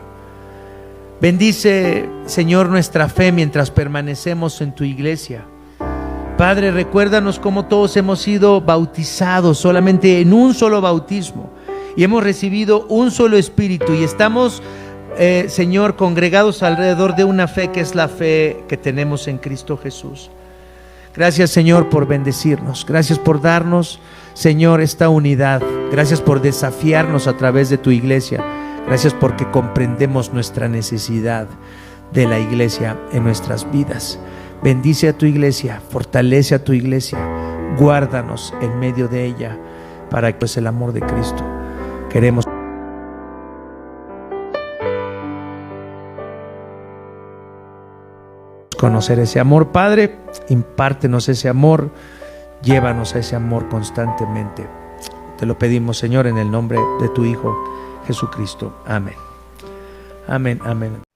Bendice, Señor, nuestra fe mientras permanecemos en tu iglesia. Padre, recuérdanos cómo todos hemos sido bautizados solamente en un solo bautismo y hemos recibido un solo espíritu y estamos, Señor, congregados alrededor de una fe que es la fe que tenemos en Cristo Jesús. Gracias, Señor, por bendecirnos. Gracias por darnos, Señor, esta unidad. Gracias por desafiarnos a través de tu iglesia. Gracias porque comprendemos nuestra necesidad de la iglesia en nuestras vidas. Bendice a tu iglesia, fortalece a tu iglesia, guárdanos en medio de ella para que es el amor de Cristo. Queremos conocer ese amor. Padre, impártenos ese amor, llévanos a ese amor constantemente. Te lo pedimos, Señor, en el nombre de tu Hijo Jesucristo. Amén. Amén, amén.